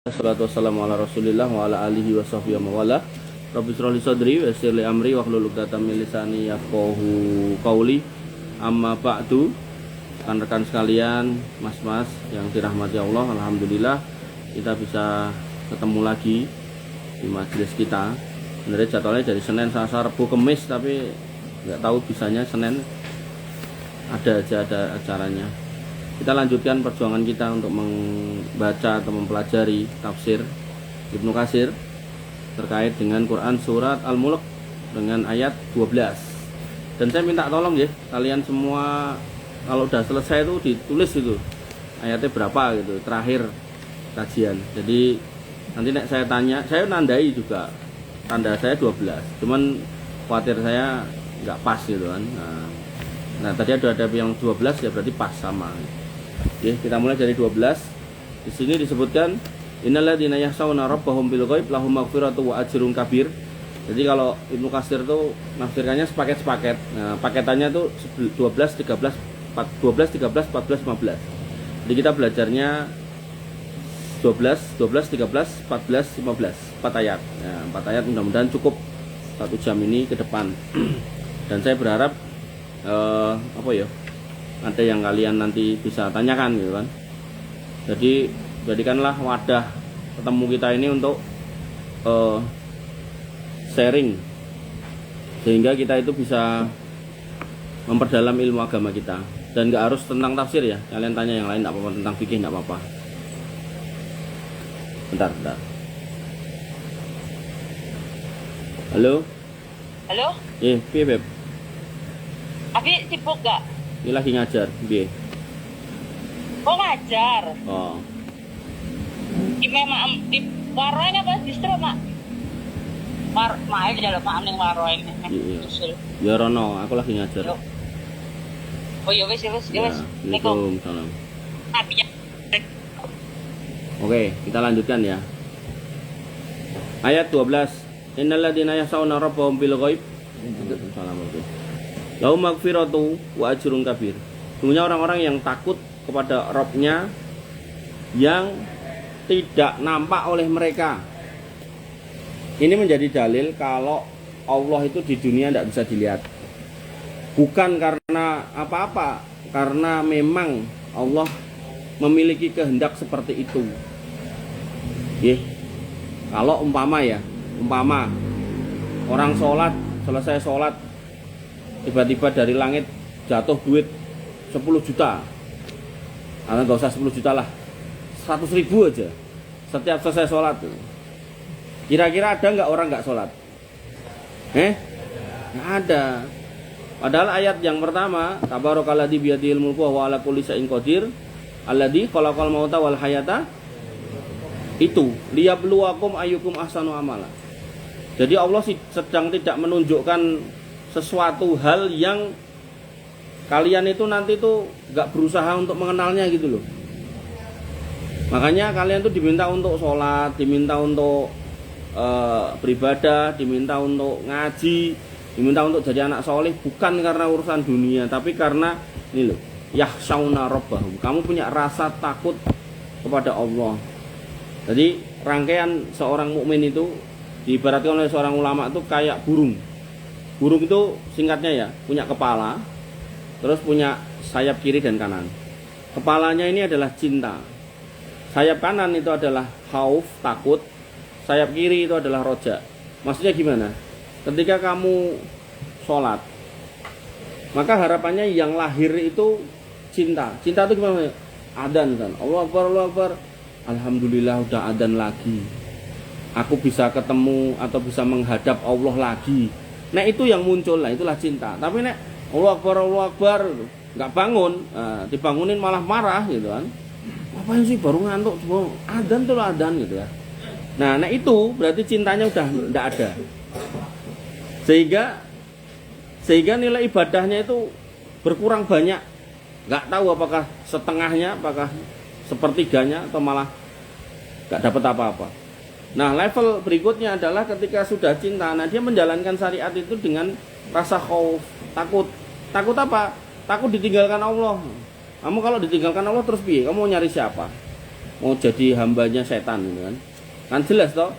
Wassalatu wassalamu ala rasulillah wa ala alihi wa sahbihi wa mawala. Rabbi shrah li sadri wa yassir li amri wahlul 'uqdatam min lisani yafqahu qawli. Amma ba'du. Rekan-rekan sekalian, mas-mas yang dirahmati Allah, alhamdulillah kita bisa ketemu lagi di majelis kita. Sebenarnya jadwalnya dari Senin, Selasa, Rabu, Kamis, tapi nggak tahu bisanya Senin ada acaranya. Kita lanjutkan perjuangan kita untuk membaca atau mempelajari tafsir Ibnu Katsir terkait dengan Quran surat Al-Mulk dengan ayat 12. Dan saya minta tolong ya, kalian semua kalau udah selesai itu ditulis itu ayatnya berapa gitu, terakhir kajian. Jadi nanti saya tanya, saya nandai juga, tanda saya 12. Cuman khawatir saya nggak pas gitu kan. Nah tadi ada yang 12 ya berarti pas sama. Oke, kita mulai dari 12. Di sini disebutkan innalladzina yakhshawna rabbahum bil ghaib lahum maghfiratu wa ajrun kabir. Jadi kalau Ibnu Katsir tuh nafsirkannya sepaket-sepaket. Nah, paketannya tuh 12, 13, 12, 13, 14, 15. Jadi kita belajarnya 12, 12, 13, 14, 15. 4 ayat. Nah, 4 ayat mudah-mudahan cukup 1 jam ini ke depan. Dan saya berharap ada yang kalian nanti bisa tanyakan gitu kan. Jadi jadikanlah wadah ketemu kita ini untuk sharing sehingga kita itu bisa memperdalam ilmu agama kita. Dan nggak harus tentang tafsir ya, kalian tanya yang lain nggak apa-apa, tentang fikih nggak apa-apa. Bentar. Halo. Piye Beb? Abi sibuk gak? Ini lagi ngajar, piye? Kok ngajar? Oh. Di memang di waroin apa justru mak? Mak aja dalam mak ning waroin. Iya. Ya Rono, aku lagi ngajar. Oh ya wes. Waalaikumsalam. Abi ya. Oke, kita lanjutkan ya. Ayat 12. Innalladzina yakhshawna rabbahum bil ghaib. Assalamualaikum. Lahum maghfiratu wa ajrun kabir. Sesungguhnya orang-orang yang takut kepada Rabb-nya yang tidak nampak oleh mereka. Ini menjadi dalil kalau Allah itu di dunia tidak bisa dilihat. Bukan karena apa-apa, karena memang Allah memiliki kehendak seperti itu. Kalau umpama orang sholat, selesai sholat, tiba-tiba dari langit jatuh duit 10 juta. Nggak usah 10 juta lah, 100.000 aja setiap selesai sholat. Kira-kira ada nggak orang nggak sholat? Nggak ada. Padahal ayat yang pertama, tabarakalladzi biyadihil mulku wa ala kulli syai'in qadir alladzi khalaqal mauta wal hayata, itu liyabluwakum ayyukum ahsanu amala. Jadi Allah sedang tidak menunjukkan sesuatu hal yang kalian itu nanti tuh gak berusaha untuk mengenalnya gitu loh. Makanya kalian tuh diminta untuk sholat, diminta untuk beribadah, diminta untuk ngaji, diminta untuk jadi anak soleh, bukan karena urusan dunia, tapi karena ini loh, yakhshawna rabbahum, kamu punya rasa takut kepada Allah. Jadi rangkaian seorang mukmin itu diibaratkan oleh seorang ulama itu kayak burung. Burung itu singkatnya ya, punya kepala, terus punya sayap kiri dan kanan. Kepalanya ini adalah cinta. Sayap kanan itu adalah khauf, takut. Sayap kiri itu adalah roja. Maksudnya gimana? Ketika kamu sholat, maka harapannya yang lahir itu cinta. Cinta itu gimana? Adzan kan. Allahu Akbar, Allahu Akbar. Alhamdulillah udah adzan lagi. Aku bisa ketemu atau bisa menghadap Allah lagi. Nah itu yang muncul lah, itulah cinta. Tapi nek Allah Akbar nggak bangun, dibangunin malah marah gitu kan. Ngapain sih baru ngantuk, adzan tuh adzan gitu ya. Nah itu berarti cintanya udah nggak ada. Sehingga nilai ibadahnya itu berkurang banyak. Nggak tahu apakah setengahnya, apakah sepertiganya, atau malah nggak dapat apa-apa. Nah level berikutnya adalah ketika sudah cinta, nah dia menjalankan syariat itu dengan rasa khauf, takut. Takut apa? Takut ditinggalkan Allah. Kamu kalau ditinggalkan Allah terus piye? Kamu mau nyari siapa? mau jadi hambanya setan gitu kan. Kan jelas toh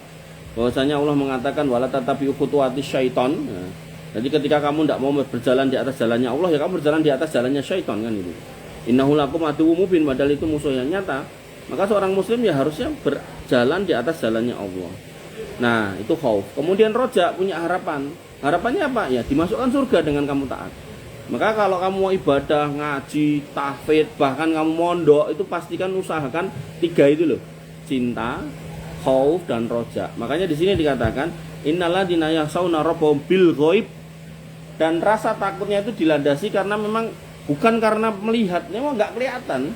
bahwasanya Allah mengatakan wala tatabi'u khutuwati syaiton. Nah, jadi ketika kamu tidak mau berjalan di atas jalannya Allah, ya kamu berjalan di atas jalannya syaiton kan itu. Innahu lakum aduwwum mubin, padahal itu musuh yang nyata. Maka seorang muslim ya harusnya berjalan di atas jalannya Allah. Nah, itu khauf. Kemudian roja, punya harapan. Harapannya apa? Ya dimasukkan surga dengan kamu taat. Maka kalau kamu mau ibadah, ngaji, tahfidz, bahkan kamu mondok, itu pastikan usahakan 3 itu loh. Cinta, khauf, dan roja. Makanya di sini dikatakan innalladzina yakhshawna rabbahum bil ghaib, dan rasa takutnya itu dilandasi karena memang bukan karena melihatnya, memang nggak kelihatan.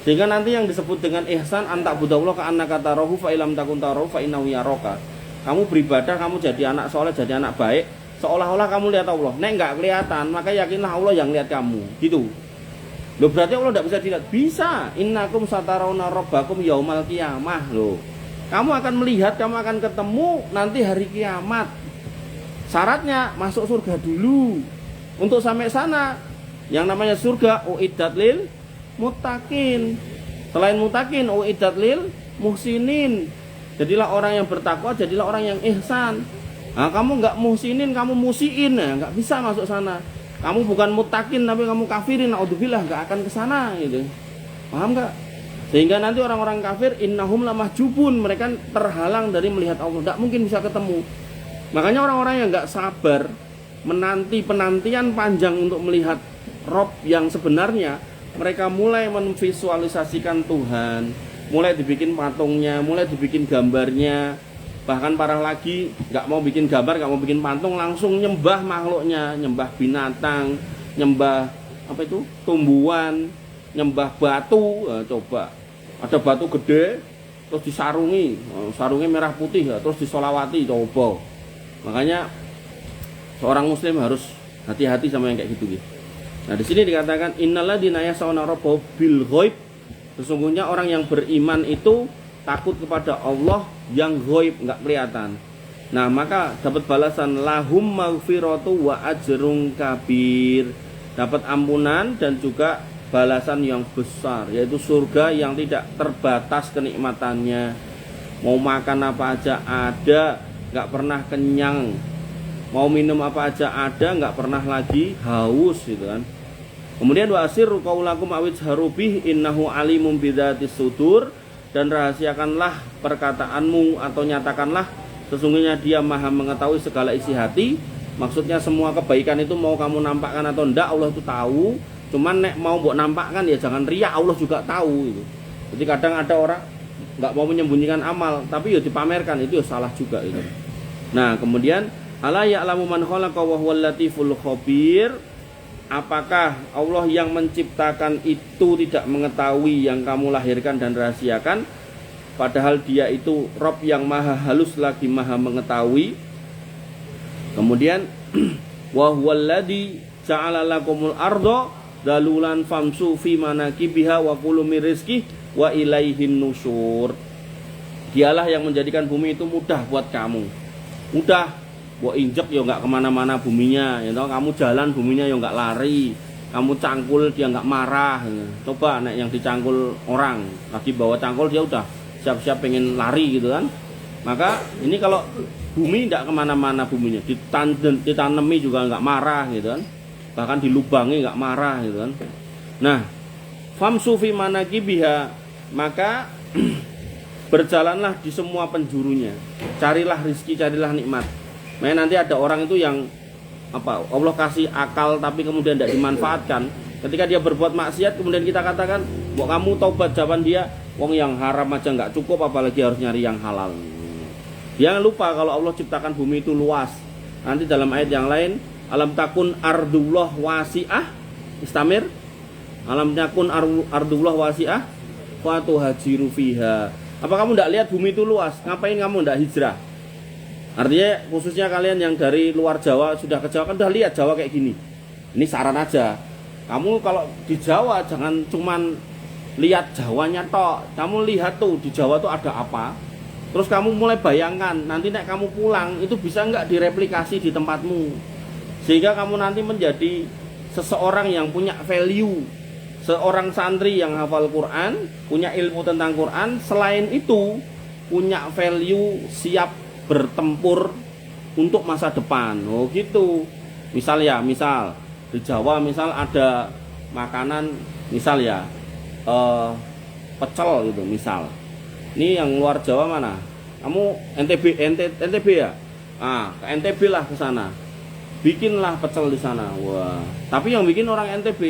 Sehingga nanti yang disebut dengan ihsan antak budawullah ka annaka tarahu fa ilam takun tarahu fa innahu yaraka. Kamu beribadah, kamu jadi anak soleh, jadi anak baik, seolah-olah kamu lihat Allah. Nek nggak kelihatan, maka yakinlah Allah yang lihat kamu. Gitu. Loh, berarti Allah tidak bisa dilihat? Bisa. Innakum satarawna rabbakum yaumal qiyamah. Loh. Kamu akan melihat, kamu akan ketemu nanti hari kiamat. Syaratnya masuk surga dulu. Untuk sampai sana, yang namanya surga uiddat lil muttaqin. Selain muttaqin, uiddat lil muhsinin. Jadilah orang yang bertakwa, jadilah orang yang ihsan. Nah, kamu nggak muhsinin, kamu musiin, ya nggak bisa masuk sana. Kamu bukan muttaqin tapi kamu kafirin, naudzubillah, nggak akan ke sana gitu. Paham nggak? Sehingga nanti orang-orang kafir innahum lamahjubun, mereka terhalang dari melihat Allah, nggak mungkin bisa ketemu. Makanya orang-orang yang nggak sabar menanti penantian panjang untuk melihat Rob yang sebenarnya, mereka mulai memvisualisasikan Tuhan, mulai dibikin patungnya, mulai dibikin gambarnya. Bahkan parah lagi, nggak mau bikin gambar, nggak mau bikin patung, langsung nyembah makhluknya, nyembah binatang, nyembah apa itu, tumbuhan, nyembah batu. Nah, coba ada batu gede terus disarungi, sarungnya merah putih ya, terus disolawati, coba. Makanya seorang muslim harus hati-hati sama yang kayak gitu gitu. Nah, di sini dikatakan innalladzina yakhshawna rabbahum bil ghaib, sesungguhnya orang yang beriman itu takut kepada Allah yang ghaib, nggak kelihatan. Nah, maka dapat balasan lahum maghfiratu wa ajrun kabir, dapat ampunan dan juga balasan yang besar, yaitu surga yang tidak terbatas kenikmatannya. Mau makan apa aja ada, nggak pernah kenyang. Mau minum apa aja ada, nggak pernah lagi haus gitu kan. Kemudian wa asirru qaulakum awizharu bih innahu alimum bidzatis sudur, dan rahasiakanlah perkataanmu atau nyatakanlah sesungguhnya dia maha mengetahui segala isi hati. Maksudnya semua kebaikan itu mau kamu nampakkan atau enggak, Allah itu tahu. Cuman nek mau buat nampakkan ya jangan riya, Allah juga tahu gitu. Jadi kadang ada orang nggak mau menyembunyikan amal tapi ya dipamerkan, itu ya salah juga gitu. Nah, kemudian ala ya'lamu man khalaqa wa huwal latiful khabir, apakah Allah yang menciptakan itu tidak mengetahui yang kamu lahirkan dan rahasiakan, padahal dia itu Rabb yang maha halus lagi maha mengetahui. Kemudian wa huwal ladzi ja'ala lakumul arda dalulan famsu fi manakibiha wa kulu min rizqih wa ilaihin nusyur. Dialah yang menjadikan bumi itu mudah buat kamu, mudah buat injek ya nggak kemana-mana buminya, ya toh. Kamu jalan buminya ya nggak lari, kamu cangkul dia nggak marah. Coba nek yang dicangkul orang lagi bawa cangkul dia udah siap-siap pengen lari gitu kan. Maka ini kalau bumi nggak kemana-mana buminya, ditanami juga nggak marah gitu kan, bahkan dilubangi nggak marah gitu kan. Nah, famsu fi manakibiha, maka berjalanlah di semua penjurunya, carilah rizki, carilah nikmat. Nah, nanti ada orang itu yang apa, Allah kasih akal tapi kemudian tidak dimanfaatkan. Ketika dia berbuat maksiat kemudian kita katakan, "Mbok kamu taubat," jawaban dia, "Wong yang haram aja nggak cukup apalagi harus nyari yang halal." Jangan lupa kalau Allah ciptakan bumi itu luas. Nanti dalam ayat yang lain, alam takun ardullah wasi'ah, istamir. Alam takun ardullah wasi'ah wa tuhajiru fiha. Apa kamu tidak lihat bumi itu luas? Ngapain kamu tidak hijrah? Artinya khususnya kalian yang dari luar Jawa sudah ke Jawa kan udah lihat Jawa kayak gini. Ini saran aja. Kamu kalau di Jawa jangan cuman lihat Jawanya tok. Kamu lihat tuh di Jawa tuh ada apa. Terus kamu mulai bayangkan nanti nek kamu pulang itu bisa nggak direplikasi di tempatmu. Sehingga kamu nanti menjadi seseorang yang punya value seorang santri yang hafal Quran, punya ilmu tentang Quran, selain itu punya value siap bertempur untuk masa depan. Oh gitu. Misal di Jawa misal ada makanan misal ya pecel gitu misal. Ini yang luar Jawa mana? Kamu NTB ya? Ke NTB lah ke sana. Bikinlah pecel di sana. Wah, tapi yang bikin orang NTB.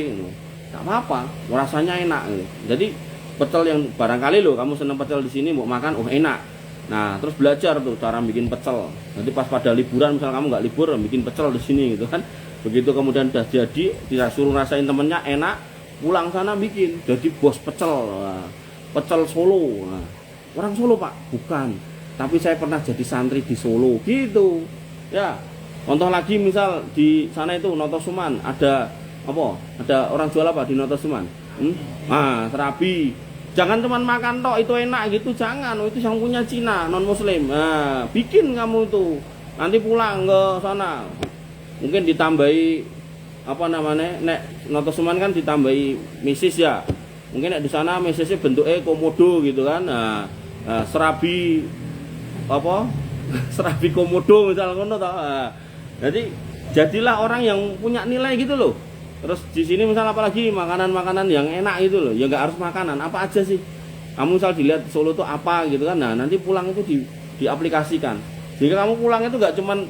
Enggak apa-apa, rasanya enak gitu. Jadi pecel yang barangkali kamu seneng pecel di sini mau makan, enak. Nah, terus belajar tuh cara bikin pecel. Nanti pas pada liburan misal kamu nggak libur, bikin pecel di sini gitu kan. Begitu kemudian udah jadi, disuruh rasain temennya enak, pulang sana bikin jadi bos pecel. Nah, pecel Solo. Nah, orang Solo Pak? Bukan. Tapi saya pernah jadi santri di Solo gitu. Ya. Contoh lagi misal di sana itu Notosuman ada apa? Ada orang jual apa di Notosuman? Serabi. Jangan cuma makan tok itu enak gitu, jangan. Itu yang punya Cina, non muslim. Nah, bikin kamu itu. Nanti pulang ke sana. Mungkin ditambahi apa namanya? Nek Notosuman kan ditambahi misis ya. Mungkin di sana misisnya bentuknya komodo gitu kan. Nah, serabi apa? Serabi komodo misal ngono toh. Jadi jadilah orang yang punya nilai gitu loh. Terus di sini misal apalagi makanan-makanan yang enak gitu loh. Ya nggak harus makanan, apa aja sih. Kamu misal dilihat Solo tuh apa gitu kan. Nah, nanti pulang itu diaplikasikan. Sehingga kamu pulang itu nggak cuman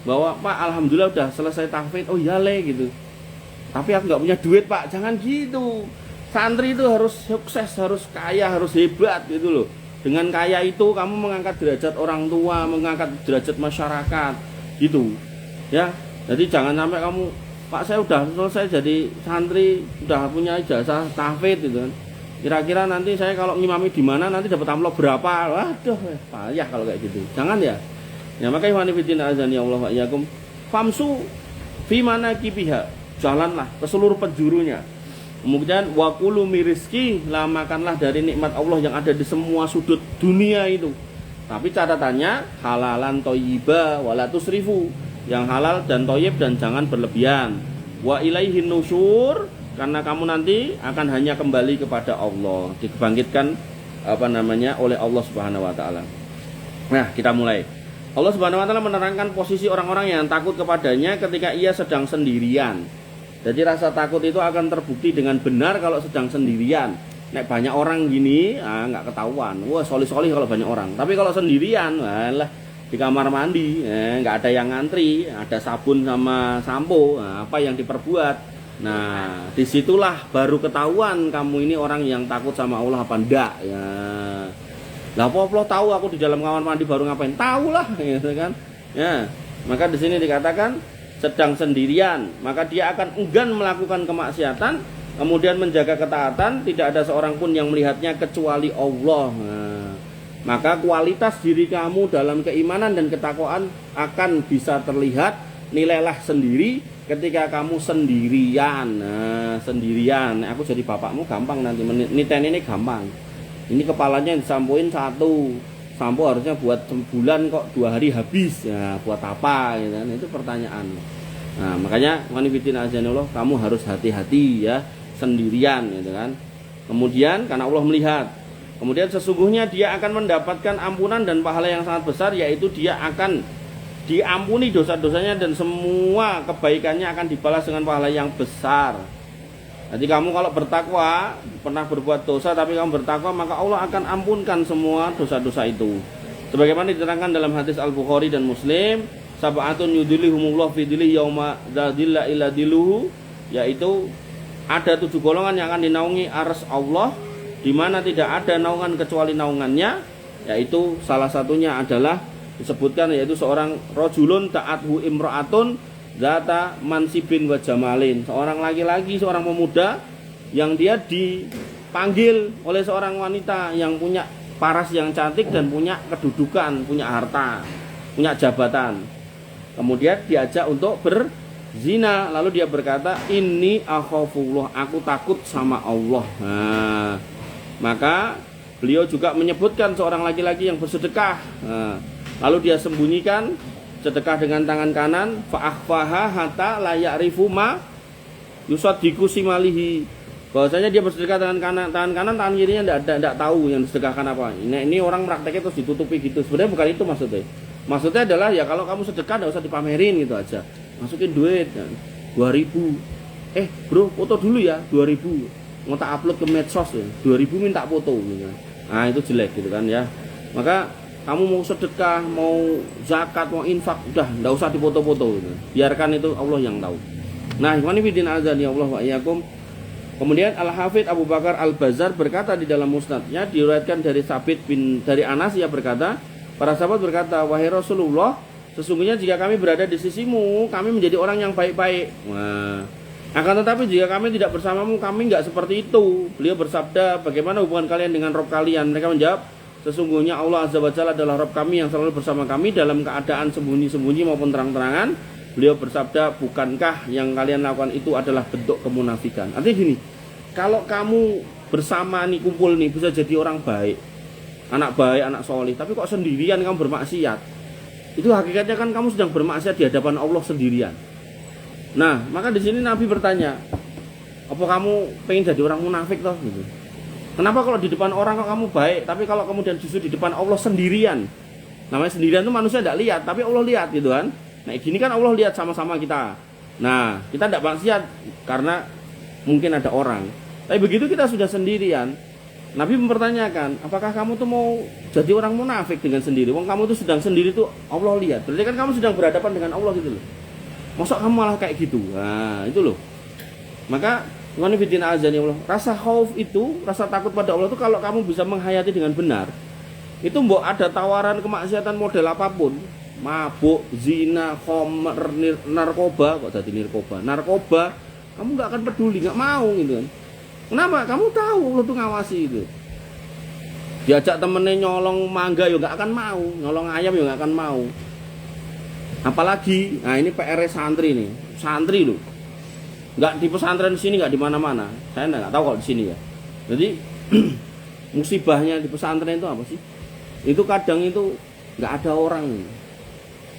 bawa Pak alhamdulillah udah selesai tahfidz. Oh iya gitu. Tapi aku nggak punya duit Pak. Jangan gitu. Santri itu harus sukses, harus kaya, harus hebat gitu loh. Dengan kaya itu kamu mengangkat derajat orang tua, mengangkat derajat masyarakat gitu. Ya. Jadi jangan sampai kamu, Pak saya udah selesai jadi santri, udah punya ijazah tahfidz gitu kan. Kira-kira nanti saya kalau ngimami di mana nanti dapat amplop berapa? Waduh, payah kalau kayak gitu. Jangan ya. Ya makanya wanifidin azani Allah wa iyyakum famsu fi manakibiha. Jalanlah ke seluruh penjurunya. Kemudian wakulu mirizki, lah makanlah dari nikmat Allah yang ada di semua sudut dunia itu. Tapi catatannya halalan thayyiba wala tusrifu. Yang halal dan thayyib dan jangan berlebihan. Wa ilaihin nusyur, karena kamu nanti akan hanya kembali kepada Allah, dibangkitkan oleh Allah Subhanahu wa taala. Nah, kita mulai. Allah Subhanahu wa taala menerangkan posisi orang-orang yang takut kepadanya ketika ia sedang sendirian. Jadi rasa takut itu akan terbukti dengan benar kalau sedang sendirian. Nek banyak orang gini, nggak ketahuan. Wah, solih-solih kalau banyak orang. Tapi kalau sendirian, di kamar mandi, nggak ada yang ngantri, ada sabun sama sampo, apa yang diperbuat. Nah, disitulah baru ketahuan kamu ini orang yang takut sama Allah apa enggak. Ya. Lah, apa tahu aku di dalam kamar mandi baru ngapain? Tahu lah, gitu kan. Ya, maka di sini dikatakan sedang sendirian, maka dia akan enggan melakukan kemaksiatan, kemudian menjaga ketaatan, tidak ada seorang pun yang melihatnya kecuali Allah. Nah, maka kualitas diri kamu dalam keimanan dan ketakwaan akan bisa terlihat. Nilailah sendiri ketika kamu sendirian. Nah, sendirian. Aku jadi bapakmu gampang nanti, niten ini gampang. Ini kepalanya disampuin satu, sampo harusnya buat sebulan kok 2 hari habis, ya buat apa gitu kan, itu pertanyaan. Nah makanya wanifidin azanullah, kamu harus hati-hati ya sendirian gitu kan. Kemudian karena Allah melihat, kemudian sesungguhnya dia akan mendapatkan ampunan dan pahala yang sangat besar, yaitu dia akan diampuni dosa-dosanya dan semua kebaikannya akan dibalas dengan pahala yang besar. Jadi kamu kalau bertakwa, pernah berbuat dosa tapi kamu bertakwa, maka Allah akan ampunkan semua dosa-dosa itu. Sebagaimana diterangkan dalam hadis Al-Bukhari dan Muslim, sab'atun yudhilluhumullah fi dhillihi yauma la dhilla illa dhilluhu, yaitu ada 7 golongan yang akan dinaungi arsy Allah, di mana tidak ada naungan kecuali naungannya, yaitu salah satunya adalah disebutkan yaitu seorang rajulun ta'athu imra'atun zata mansibin wa jamalin, seorang laki-laki, seorang pemuda yang dia dipanggil oleh seorang wanita yang punya paras yang cantik dan punya kedudukan, punya harta, punya jabatan. Kemudian diajak untuk berzina, lalu dia berkata, "Inni akhafullah, aku takut sama Allah." Nah, maka beliau juga menyebutkan seorang laki-laki yang bersedekah. Nah, lalu dia sembunyikan sedekah dengan tangan kanan, fa akhfaha hatta la ya'rifu ma yusaddiqu simalihi, Bahwasanya dia bersedekah tangan kanan, tangan kirinya tidak tahu yang disedekahkan apa. Ini orang prakteknya terus ditutupi gitu. Sebenarnya bukan itu maksudnya. Maksudnya adalah ya kalau kamu sedekah tidak usah dipamerin gitu aja. Masukin duit 2.000. Bro, foto dulu ya 2.000. Mau tak upload ke medsos ya. 2.000 minta foto gitu. Nah, itu jelek gitu kan ya. Maka kamu mau sedekah, mau zakat, mau infak, udah tidak usah dipoto-foto gitu. Biarkan itu Allah yang tahu. Nah, ikhwani fillah azani Allah wa iyyakum. Kemudian Al-Hafidz Abu Bakar Al-Bazzar berkata di dalam musnadnya, diriwayatkan dari dari Anas, ia berkata, para sahabat berkata, wahai Rasulullah, sesungguhnya jika kami berada di sisimu, kami menjadi orang yang baik-baik. Nah, akan tetapi jika kami tidak bersamamu, kami nggak seperti itu. Beliau bersabda, bagaimana hubungan kalian dengan Rabb kalian? Mereka menjawab, sesungguhnya Allah Azza wa Jalla adalah Rabb kami yang selalu bersama kami dalam keadaan sembunyi-sembunyi maupun terang-terangan. Beliau bersabda, bukankah yang kalian lakukan itu adalah bentuk kemunafikan? Artinya gini, kalau kamu bersama nih, kumpul nih, bisa jadi orang baik, anak soleh, tapi kok sendirian kamu bermaksiat, itu hakikatnya kan kamu sedang bermaksiat di hadapan Allah sendirian. Nah, maka di sini Nabi bertanya, apa kamu pengen jadi orang munafik toh? Gitu. Kenapa kalau di depan orang kok kamu baik, tapi kalau kemudian justru di depan Allah sendirian? Namanya sendirian itu manusia tidak lihat, tapi Allah lihat gitu kan. Nah, gini kan Allah lihat sama-sama kita. Nah, kita tidak maksiat karena mungkin ada orang. Tapi begitu kita sudah sendirian, Nabi mempertanyakan, apakah kamu tuh mau jadi orang munafik dengan sendiri? Wong kamu tuh sedang sendiri tuh Allah lihat. Berarti kan kamu sedang berhadapan dengan Allah gitu loh. Masa kamu malah kayak gitu? Nah, itu loh. Maka rasa khauf itu, rasa takut pada Allah itu kalau kamu bisa menghayati dengan benar, itu mbok ada tawaran kemaksiatan model apapun, mabuk, zina, khomer, narkoba, kok jadi narkoba, kamu nggak akan peduli, nggak mau gitu kan. Kenapa? Kamu tahu Allah tuh ngawasi itu. Diajak temennya nyolong mangga ya nggak akan mau, nyolong ayam ya nggak akan mau. Apalagi, nah ini PR santri nih, santri loh. Nggak di pesantren sini, nggak di mana-mana. Saya nggak tahu kalau di sini ya. Jadi musibahnya di pesantren itu apa sih? Itu kadang itu nggak ada orang.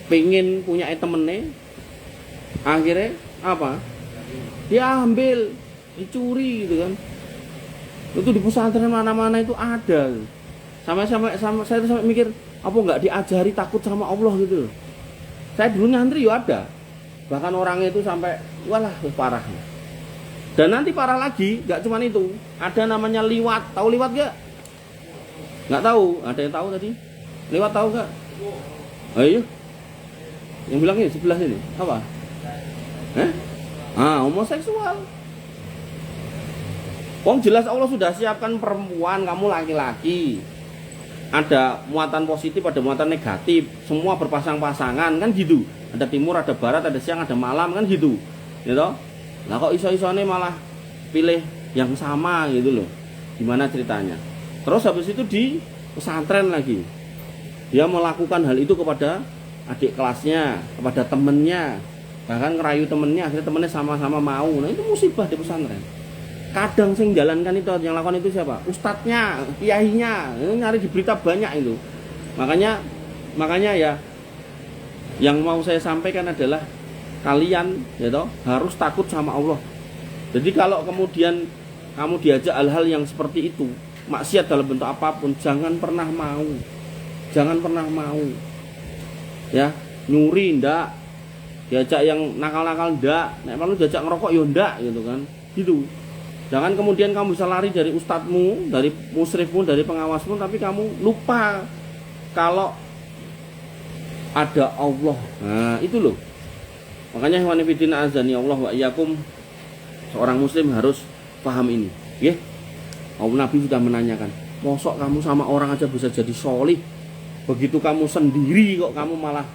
Pengen punya temennya, akhirnya apa? Dia ambil, dicuri gitu kan. Itu di pesantren mana-mana itu ada. Saya tuh sampai mikir, apa nggak diajari takut sama Allah gitu. Saya dulu nyantri ya ada. Bahkan orangnya itu sampai walah parah. Dan nanti parah lagi, nggak cuma itu. Ada namanya liwat. Tahu liwat gak? Nggak tahu. Ada yang tahu tadi? Liwat tahu gak? Ayo. Yang bilangnya sebelah sini apa? Homoseksual. Wong jelas Allah sudah siapkan perempuan, kamu laki-laki. Ada muatan positif, ada muatan negatif. Semua berpasang-pasangan kan gitu. Ada timur, ada barat, ada siang, ada malam kan gitu. Gitu. Nah kok iso-isone malah pilih yang sama gitu loh. Gimana ceritanya? Terus habis itu di pesantren lagi. Dia melakukan hal itu kepada adik kelasnya, kepada temennya, bahkan ngerayu temennya, akhirnya temennya sama-sama mau. Nah itu musibah di pesantren. Kadang sing jalankan itu, yang lakukan itu siapa? Ustadznya, kiainya, nyari di berita banyak itu. Makanya ya, yang mau saya sampaikan adalah kalian, ya toh, harus takut sama Allah. Jadi kalau kemudian kamu diajak hal-hal yang seperti itu, maksiat dalam bentuk apapun, jangan pernah mau. Jangan pernah mau. Ya, nyuri ndak, diajak yang nakal-nakal ndak, nek perlu diajak ngerokok ya ndak gitu kan. Gitu. Jangan kemudian kamu bisa lari dari ustadzmu, dari musyrifmu, dari pengawasmu, tapi kamu lupa kalau ada Allah. Nah, itu loh. Makanya ikhwan fillah azani Allah wa iyyakum, seorang muslim harus paham ini. Nggih. Nabi sudah menanyakan, mosok kamu sama orang aja bisa jadi solih, begitu kamu sendiri kok kamu malah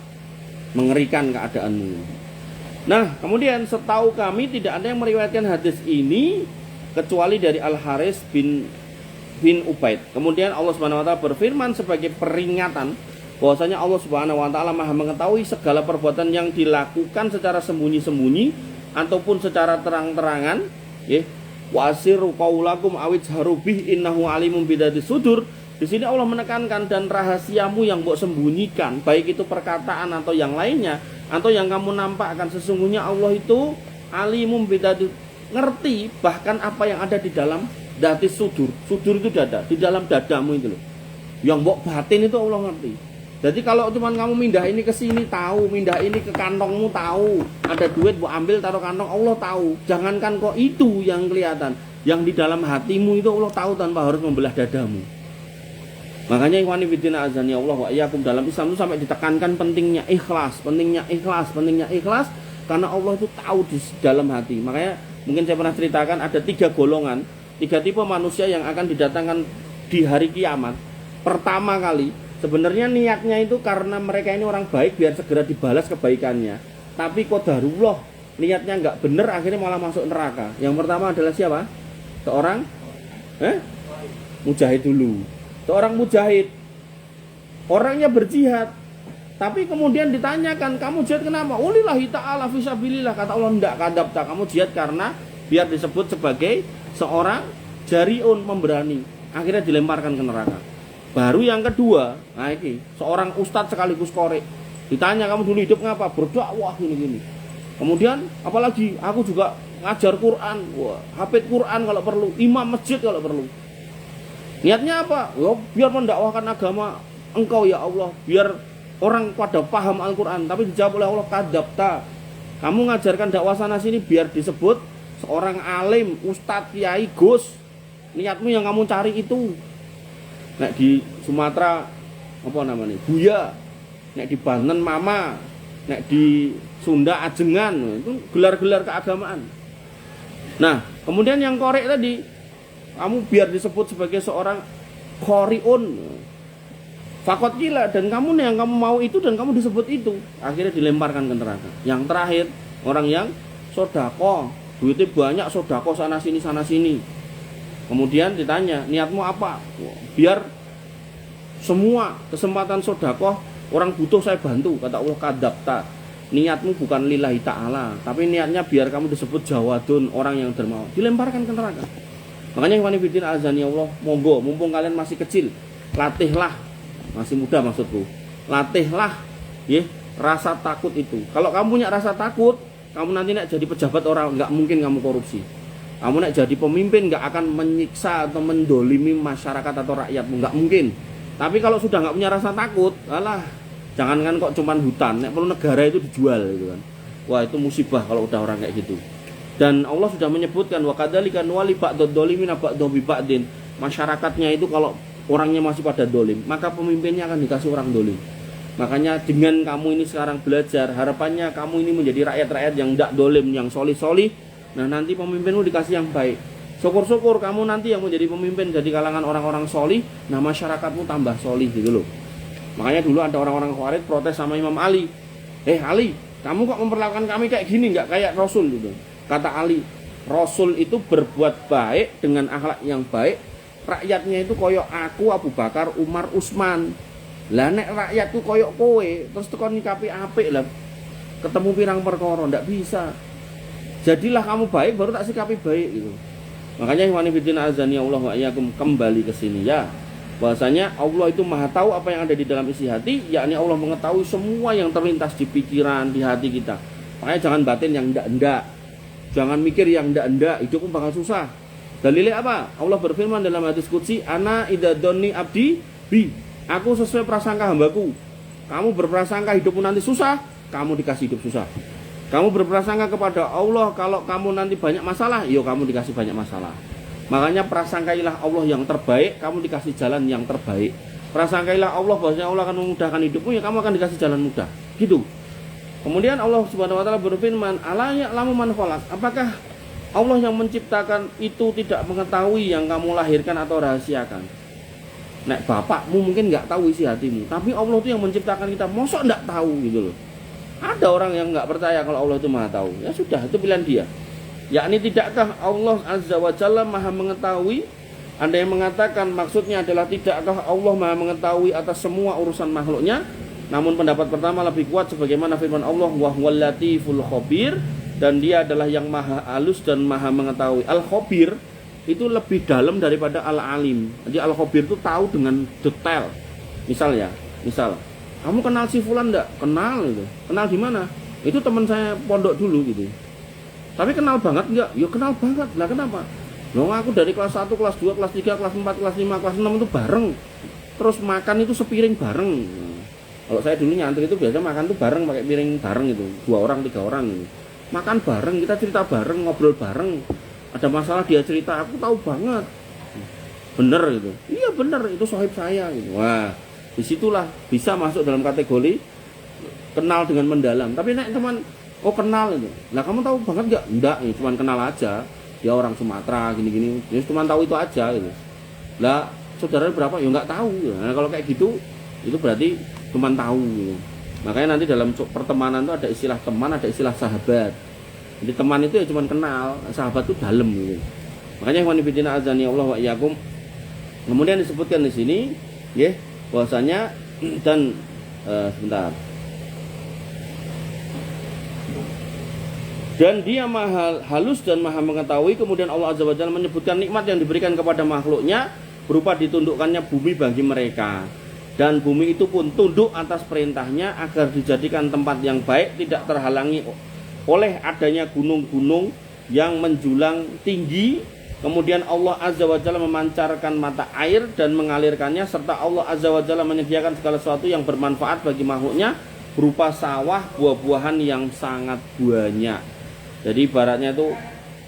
mengerikan keadaanmu. Nah, kemudian setahu kami tidak ada yang meriwayatkan hadis ini kecuali dari Al-Haris bin Ubaid. Kemudian Allah Subhanahu wa taala berfirman sebagai peringatan bahwasanya Allah Subhanahu wa taala Maha mengetahui segala perbuatan yang dilakukan secara sembunyi-sembunyi ataupun secara terang-terangan, nggih. Wasiru qaulakum awidharu bih innahu alimun bidzati sudur. Di sini Allah menekankan dan rahasiamu yang mbok sembunyikan, baik itu perkataan atau yang lainnya, atau yang kamu nampakkan, sesungguhnya Allah itu alimun bidzati ngerti bahkan apa yang ada di dalam dati sudur. Sudur itu dada, di dalam dadamu itu loh. Yang mbok batin itu Allah ngerti. Jadi kalau cuman kamu mindah ini ke sini tahu, mindah ini ke kantongmu tahu, ada duit mbok ambil taruh kantong Allah tahu. Jangankan kok itu yang kelihatan, yang di dalam hatimu itu Allah tahu tanpa harus membelah dadamu. Makanya ikhwani fillah azani Allah wa iyyakum, dalam Islam itu sampai ditekankan pentingnya ikhlas, pentingnya ikhlas, pentingnya ikhlas, karena Allah itu tahu di dalam hati. Makanya mungkin saya pernah ceritakan ada 3 golongan, 3 tipe manusia yang akan didatangkan di hari kiamat. Pertama kali, sebenarnya niatnya itu karena mereka ini orang baik biar segera dibalas kebaikannya. Tapi qadarullah, niatnya nggak benar akhirnya malah masuk neraka. Yang pertama adalah siapa? Seorang mujahid dulu. Seorang mujahid, orangnya berjihad, tapi kemudian ditanyakan, kamu jihad kenapa? Ulillahi ta'ala fisabilillah. Kata Allah, enggak, kadapta, kamu jihad karena biar disebut sebagai seorang jariun, pemberani. Akhirnya dilemparkan ke neraka. Baru yang kedua, nah ini seorang ustadz sekaligus korek, ditanya, kamu dulu hidup ngapa? Berdakwah gini-gini. Kemudian apalagi, aku juga ngajar Quran, wah, hafid Quran kalau perlu, imam masjid kalau perlu. Niatnya apa? Ya, biar mendakwahkan agama engkau ya Allah, biar orang pada paham Al-Quran. Tapi dijawab oleh Allah, kadapta, kamu ngajarkan dakwah sana sini biar disebut seorang alim, ustadz, kiai, gus. Niatmu yang kamu cari itu. Nek di Sumatera apa namanya? Buya. Nek di Banten mama. Nek di Sunda ajengan. Itu gelar-gelar keagamaan. Nah, kemudian yang korek tadi, kamu biar disebut sebagai seorang qori'un, fakot gila, dan kamu yang kamu mau itu dan kamu disebut itu, akhirnya dilemparkan ke neraka. Yang terakhir, orang yang sodako, duitnya banyak, sodako sana sini. Kemudian ditanya, niatmu apa? Biar semua kesempatan sodako orang butuh saya bantu. Kata Allah, kadapta, niatmu bukan lillahi ta'ala, tapi niatnya biar kamu disebut jawadun, orang yang dermawan. Dilemparkan ke neraka. Makanya ikhwani fillah azani Allah, monggo, mumpung kalian masih kecil, latihlah, masih muda maksudku, latihlah ya rasa takut itu. Kalau kamu punya rasa takut, kamu nanti nak jadi pejabat orang, nggak mungkin kamu korupsi. Kamu nak jadi pemimpin nggak akan menyiksa atau mendolimi masyarakat atau rakyatmu, nggak mungkin. Tapi kalau sudah nggak punya rasa takut, alah, jangankan kok cuman hutan, nek perlu negara itu dijual gitu kan. Wah, itu musibah kalau udah orang kayak gitu. Dan Allah sudah menyebutkan, wa kadzalika nuwalli ba'dadh dzalimina ba'dadh bi ba'din. Masyarakatnya itu kalau orangnya masih pada dolim, maka pemimpinnya akan dikasih orang dolim. Makanya dengan kamu ini sekarang belajar, harapannya kamu ini menjadi rakyat-rakyat yang tidak dolim, yang solih-solih. Nah, nanti pemimpinmu dikasih yang baik. Syukur-syukur kamu nanti yang menjadi pemimpin jadi kalangan orang-orang solih. Nah, masyarakatmu tambah solih gitu loh. Makanya dulu ada orang-orang Khawarij protes sama Imam Ali. Ali, kamu kok memperlakukan kami kayak gini, nggak kayak Rasul gitu. Kata Ali, Rasul itu berbuat baik dengan akhlak yang baik. Rakyatnya itu koyok aku, Abu Bakar, Umar, Utsman. Lah nek rakyatku koyok kowe, terus tekan nyikapi apik lah. Ketemu pirang perkara, ndak bisa. Jadilah kamu baik baru tak sikapi baik gitu. Makanya ikhwani fillah azani Allah wa iyyakum, kembali ke sini ya. Bahwasanya Allah itu Maha tahu apa yang ada di dalam isi hati, yakni Allah mengetahui semua yang terlintas di pikiran, di hati kita. Makanya jangan batin yang ndak-ndak. Jangan mikir yang ndak-ndak, hidupmu bakal susah. Dalilnya apa? Allah berfirman dalam hadis qudsi, ana idza dzanni abdi bi. Aku sesuai prasangka hambaku. Kamu berprasangka hidupmu nanti susah, kamu dikasih hidup susah. Kamu berprasangka kepada Allah kalau kamu nanti banyak masalah, yo kamu dikasih banyak masalah. Makanya prasangkailah Allah yang terbaik, kamu dikasih jalan yang terbaik. Prasangkailah Allah bahwasanya Allah akan memudahkan hidupmu, ya kamu akan dikasih jalan mudah. Gitu. Kemudian Allah Subhanahu wa taala berfirman, "Ala ya'lamu man khalaq?" Apakah Allah yang menciptakan itu tidak mengetahui yang kamu lahirkan atau rahasiakan? Nek bapakmu mungkin nggak tahu isi hatimu, tapi Allah itu yang menciptakan kita, mosok nggak tahu gitu loh. Ada orang yang nggak percaya kalau Allah itu Maha tahu. Ya sudah, itu pilihan dia. Yakni tidakkah Allah Azza wa Jalla Maha mengetahui? Ada yang mengatakan maksudnya adalah tidakkah Allah Maha mengetahui atas semua urusan makhluknya? Namun pendapat pertama lebih kuat sebagaimana firman Allah, wa huwal latiful khabir, dan dia adalah yang maha halus dan maha mengetahui. Al-khabir itu lebih dalam daripada al-alim. Jadi al-khabir itu tahu dengan detail. Misal, kamu kenal si fulan enggak? Kenal itu. Kenal di mana? Itu teman saya pondok dulu gitu. Tapi kenal banget enggak? Ya kenal banget. Lah kenapa? Loh aku dari kelas 1, kelas 2, kelas 3, kelas 4, kelas 5, kelas 6 itu bareng. Terus makan itu sepiring bareng. Kalau saya dulu nyantri itu biasanya makan tuh bareng pakai piring bareng itu. 2 orang, 3 orang gitu. Makan bareng, kita cerita bareng, ngobrol bareng. Ada masalah dia cerita, aku tahu banget. Bener gitu. Iya bener, itu sohib saya gitu. Wah, disitulah bisa masuk dalam kategori kenal dengan mendalam. Tapi nek teman, oh kenal itu. Lah kamu tahu banget enggak? Enggak, ya, cuman kenal aja. Dia orang Sumatera gini-gini. Ya cuma tahu itu aja gitu. Lah, saudara berapa? Ya enggak tahu. Nah, kalau kayak gitu itu berarti cuma tahu gitu. Makanya nanti dalam pertemanan itu ada istilah teman, ada istilah sahabat. Jadi teman itu ya cuma kenal, sahabat itu dalam gitu. Makanya ikhwan fillah azani Allah wa iyyakum. Kemudian disebutkan di sini, ya, bahwasanya dan sebentar. Dan dia maha halus dan maha mengetahui. Kemudian Allah Azza wa Jalla menyebutkan nikmat yang diberikan kepada makhluknya berupa ditundukkannya bumi bagi mereka. Dan bumi itu pun tunduk atas perintahnya agar dijadikan tempat yang baik, tidak terhalangi oleh adanya gunung-gunung yang menjulang tinggi. Kemudian Allah Azza wa Jalla memancarkan mata air dan mengalirkannya, serta Allah Azza wa Jalla menyediakan segala sesuatu yang bermanfaat bagi makhluknya berupa sawah, buah-buahan yang sangat banyak. Jadi ibaratnya itu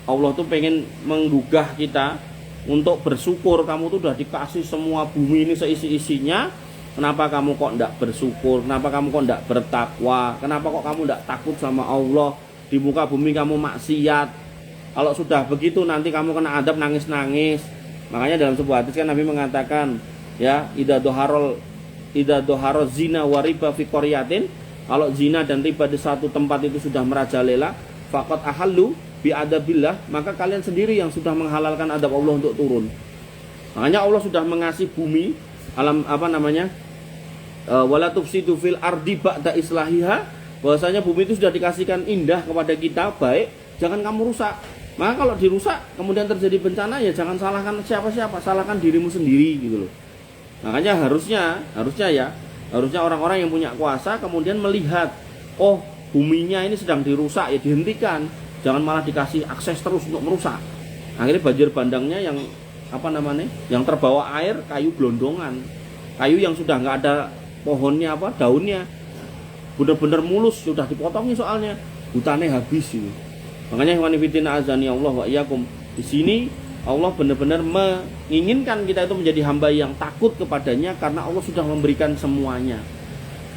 Allah tuh pengen menggugah kita untuk bersyukur. Kamu tuh udah dikasih semua bumi ini seisi-isinya. Kenapa kamu kok tidak bersyukur? Kenapa kamu kok tidak bertakwa? Kenapa kok kamu tidak takut sama Allah? Di muka bumi kamu maksiat. Kalau sudah begitu nanti kamu kena adab nangis-nangis. Makanya dalam sebuah hadis kan Nabi mengatakan, ya, idza doharo zina wa riba fi qaryatin. Kalau zina dan riba di satu tempat itu sudah merajalela, faqad ahallu bi adabillah, maka kalian sendiri yang sudah menghalalkan adab Allah untuk turun. Makanya Allah sudah mengasih bumi alam wala tufsidu fil ardi ba'da islahiha, bahwasanya bumi itu sudah dikasihkan indah kepada kita, baik, jangan kamu rusak. Maka kalau dirusak kemudian terjadi bencana, ya jangan salahkan siapa-siapa, salahkan dirimu sendiri gitu loh. Makanya harusnya orang-orang yang punya kuasa kemudian melihat, oh buminya ini sedang dirusak, ya dihentikan, jangan malah dikasih akses terus untuk merusak. Akhirnya banjir bandangnya yang terbawa air kayu blondongan, kayu yang sudah nggak ada pohonnya daunnya, bener-bener mulus, sudah dipotongi soalnya, hutannya habis ini. Makanya ikhwan fillah azani Allah wa iyyakum, di sini Allah benar-benar menginginkan kita itu menjadi hamba yang takut kepadanya karena Allah sudah memberikan semuanya.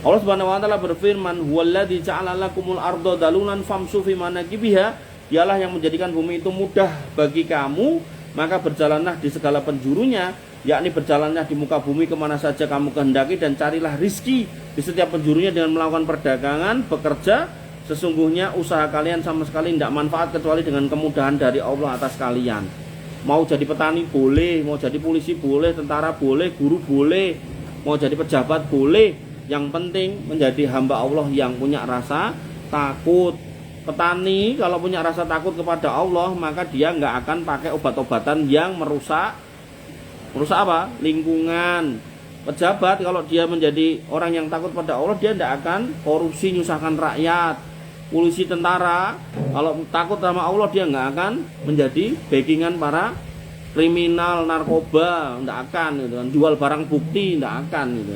Allah Subhanahu wa taala berfirman, "Huwallazi ja'ala lakumul arda dalulan famshu fi manakibiha." Dialah yang menjadikan bumi itu mudah bagi kamu, maka berjalanlah di segala penjurunya, yakni berjalanlah di muka bumi kemana saja kamu kehendaki, dan carilah rizki di setiap penjurunya dengan melakukan perdagangan, bekerja. Sesungguhnya usaha kalian sama sekali tidak manfaat kecuali dengan kemudahan dari Allah atas kalian. Mau jadi petani boleh, mau jadi polisi boleh, tentara boleh, guru boleh, mau jadi pejabat boleh. Yang penting menjadi hamba Allah yang punya rasa takut. Petani kalau punya rasa takut kepada Allah, maka dia nggak akan pakai obat-obatan yang merusak apa? Lingkungan. Pejabat kalau dia menjadi orang yang takut pada Allah, dia tidak akan korupsi nyusahkan rakyat. Polisi, tentara kalau takut sama Allah, dia nggak akan menjadi backingan para kriminal, narkoba, tidak akan gitu kan. Jual barang bukti tidak akan gitu.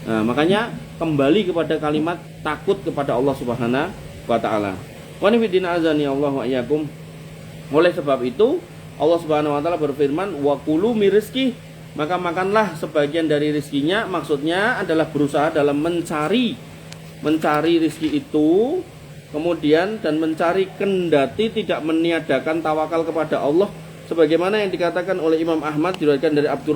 Nah, makanya kembali kepada kalimat takut kepada Allah Subhanahu wa taala. Wa nifidina azani Allah wa iyyakum. Oleh sebab itu Allah Subhanahu wa taala berfirman, wa kulu mirizki, maka makanlah sebagian dari rizkinya. Maksudnya adalah berusaha dalam mencari rizki itu, kemudian dan mencari kendati tidak meniadakan tawakal kepada Allah, sebagaimana yang dikatakan oleh Imam Ahmad, diriwayatkan dari Abu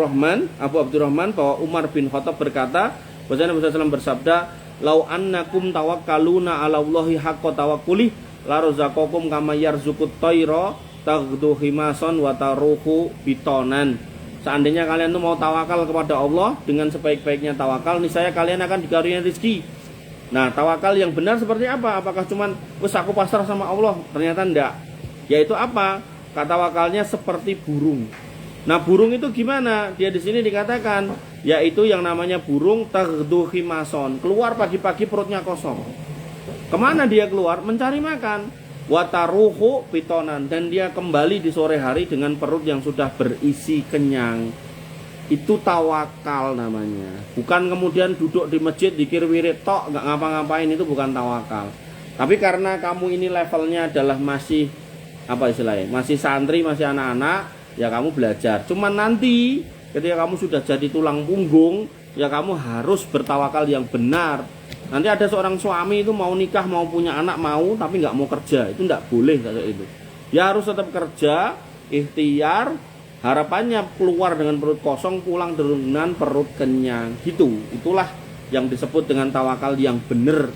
Abdurrahman bahwa Umar bin Khattab berkata, bahwasanya Nabi SAW bersabda, lau annakum tawakkaluna 'ala Allahi haqqa tawakkuli la razaqakum kama yarzuqut tayra taghdu himasan wa taruhu bitonan. Seandainya kalian tuh mau tawakal kepada Allah dengan sebaik-baiknya tawakal, niscaya kalian akan dikaruniai rezeki. Nah, tawakal yang benar seperti apa? Apakah cuman wes aku pasrah sama Allah? Ternyata enggak. Yaitu apa? Kata wakalnya seperti burung. Nah, burung itu gimana? Dia di sini dikatakan, yaitu yang namanya burung taghdu himason, keluar pagi-pagi perutnya kosong. Kemana dia keluar? Mencari makan. Wataruhu pitonan, dan dia kembali di sore hari dengan perut yang sudah berisi kenyang. Itu tawakal namanya. Bukan kemudian duduk di masjid dikir wirid tok nggak ngapa-ngapain, itu bukan tawakal. Tapi karena kamu ini levelnya adalah masih apa istilahnya, masih santri, masih anak-anak, ya kamu belajar. Cuman nanti ketika kamu sudah jadi tulang punggung, ya kamu harus bertawakal yang benar. Nanti ada seorang suami itu mau nikah, mau punya anak, mau tapi nggak mau kerja, itu nggak boleh kayak itu. Dia harus tetap kerja, ikhtiar, harapannya keluar dengan perut kosong, pulang dengan perut kenyang. Gitu. Itulah yang disebut dengan tawakal yang benar.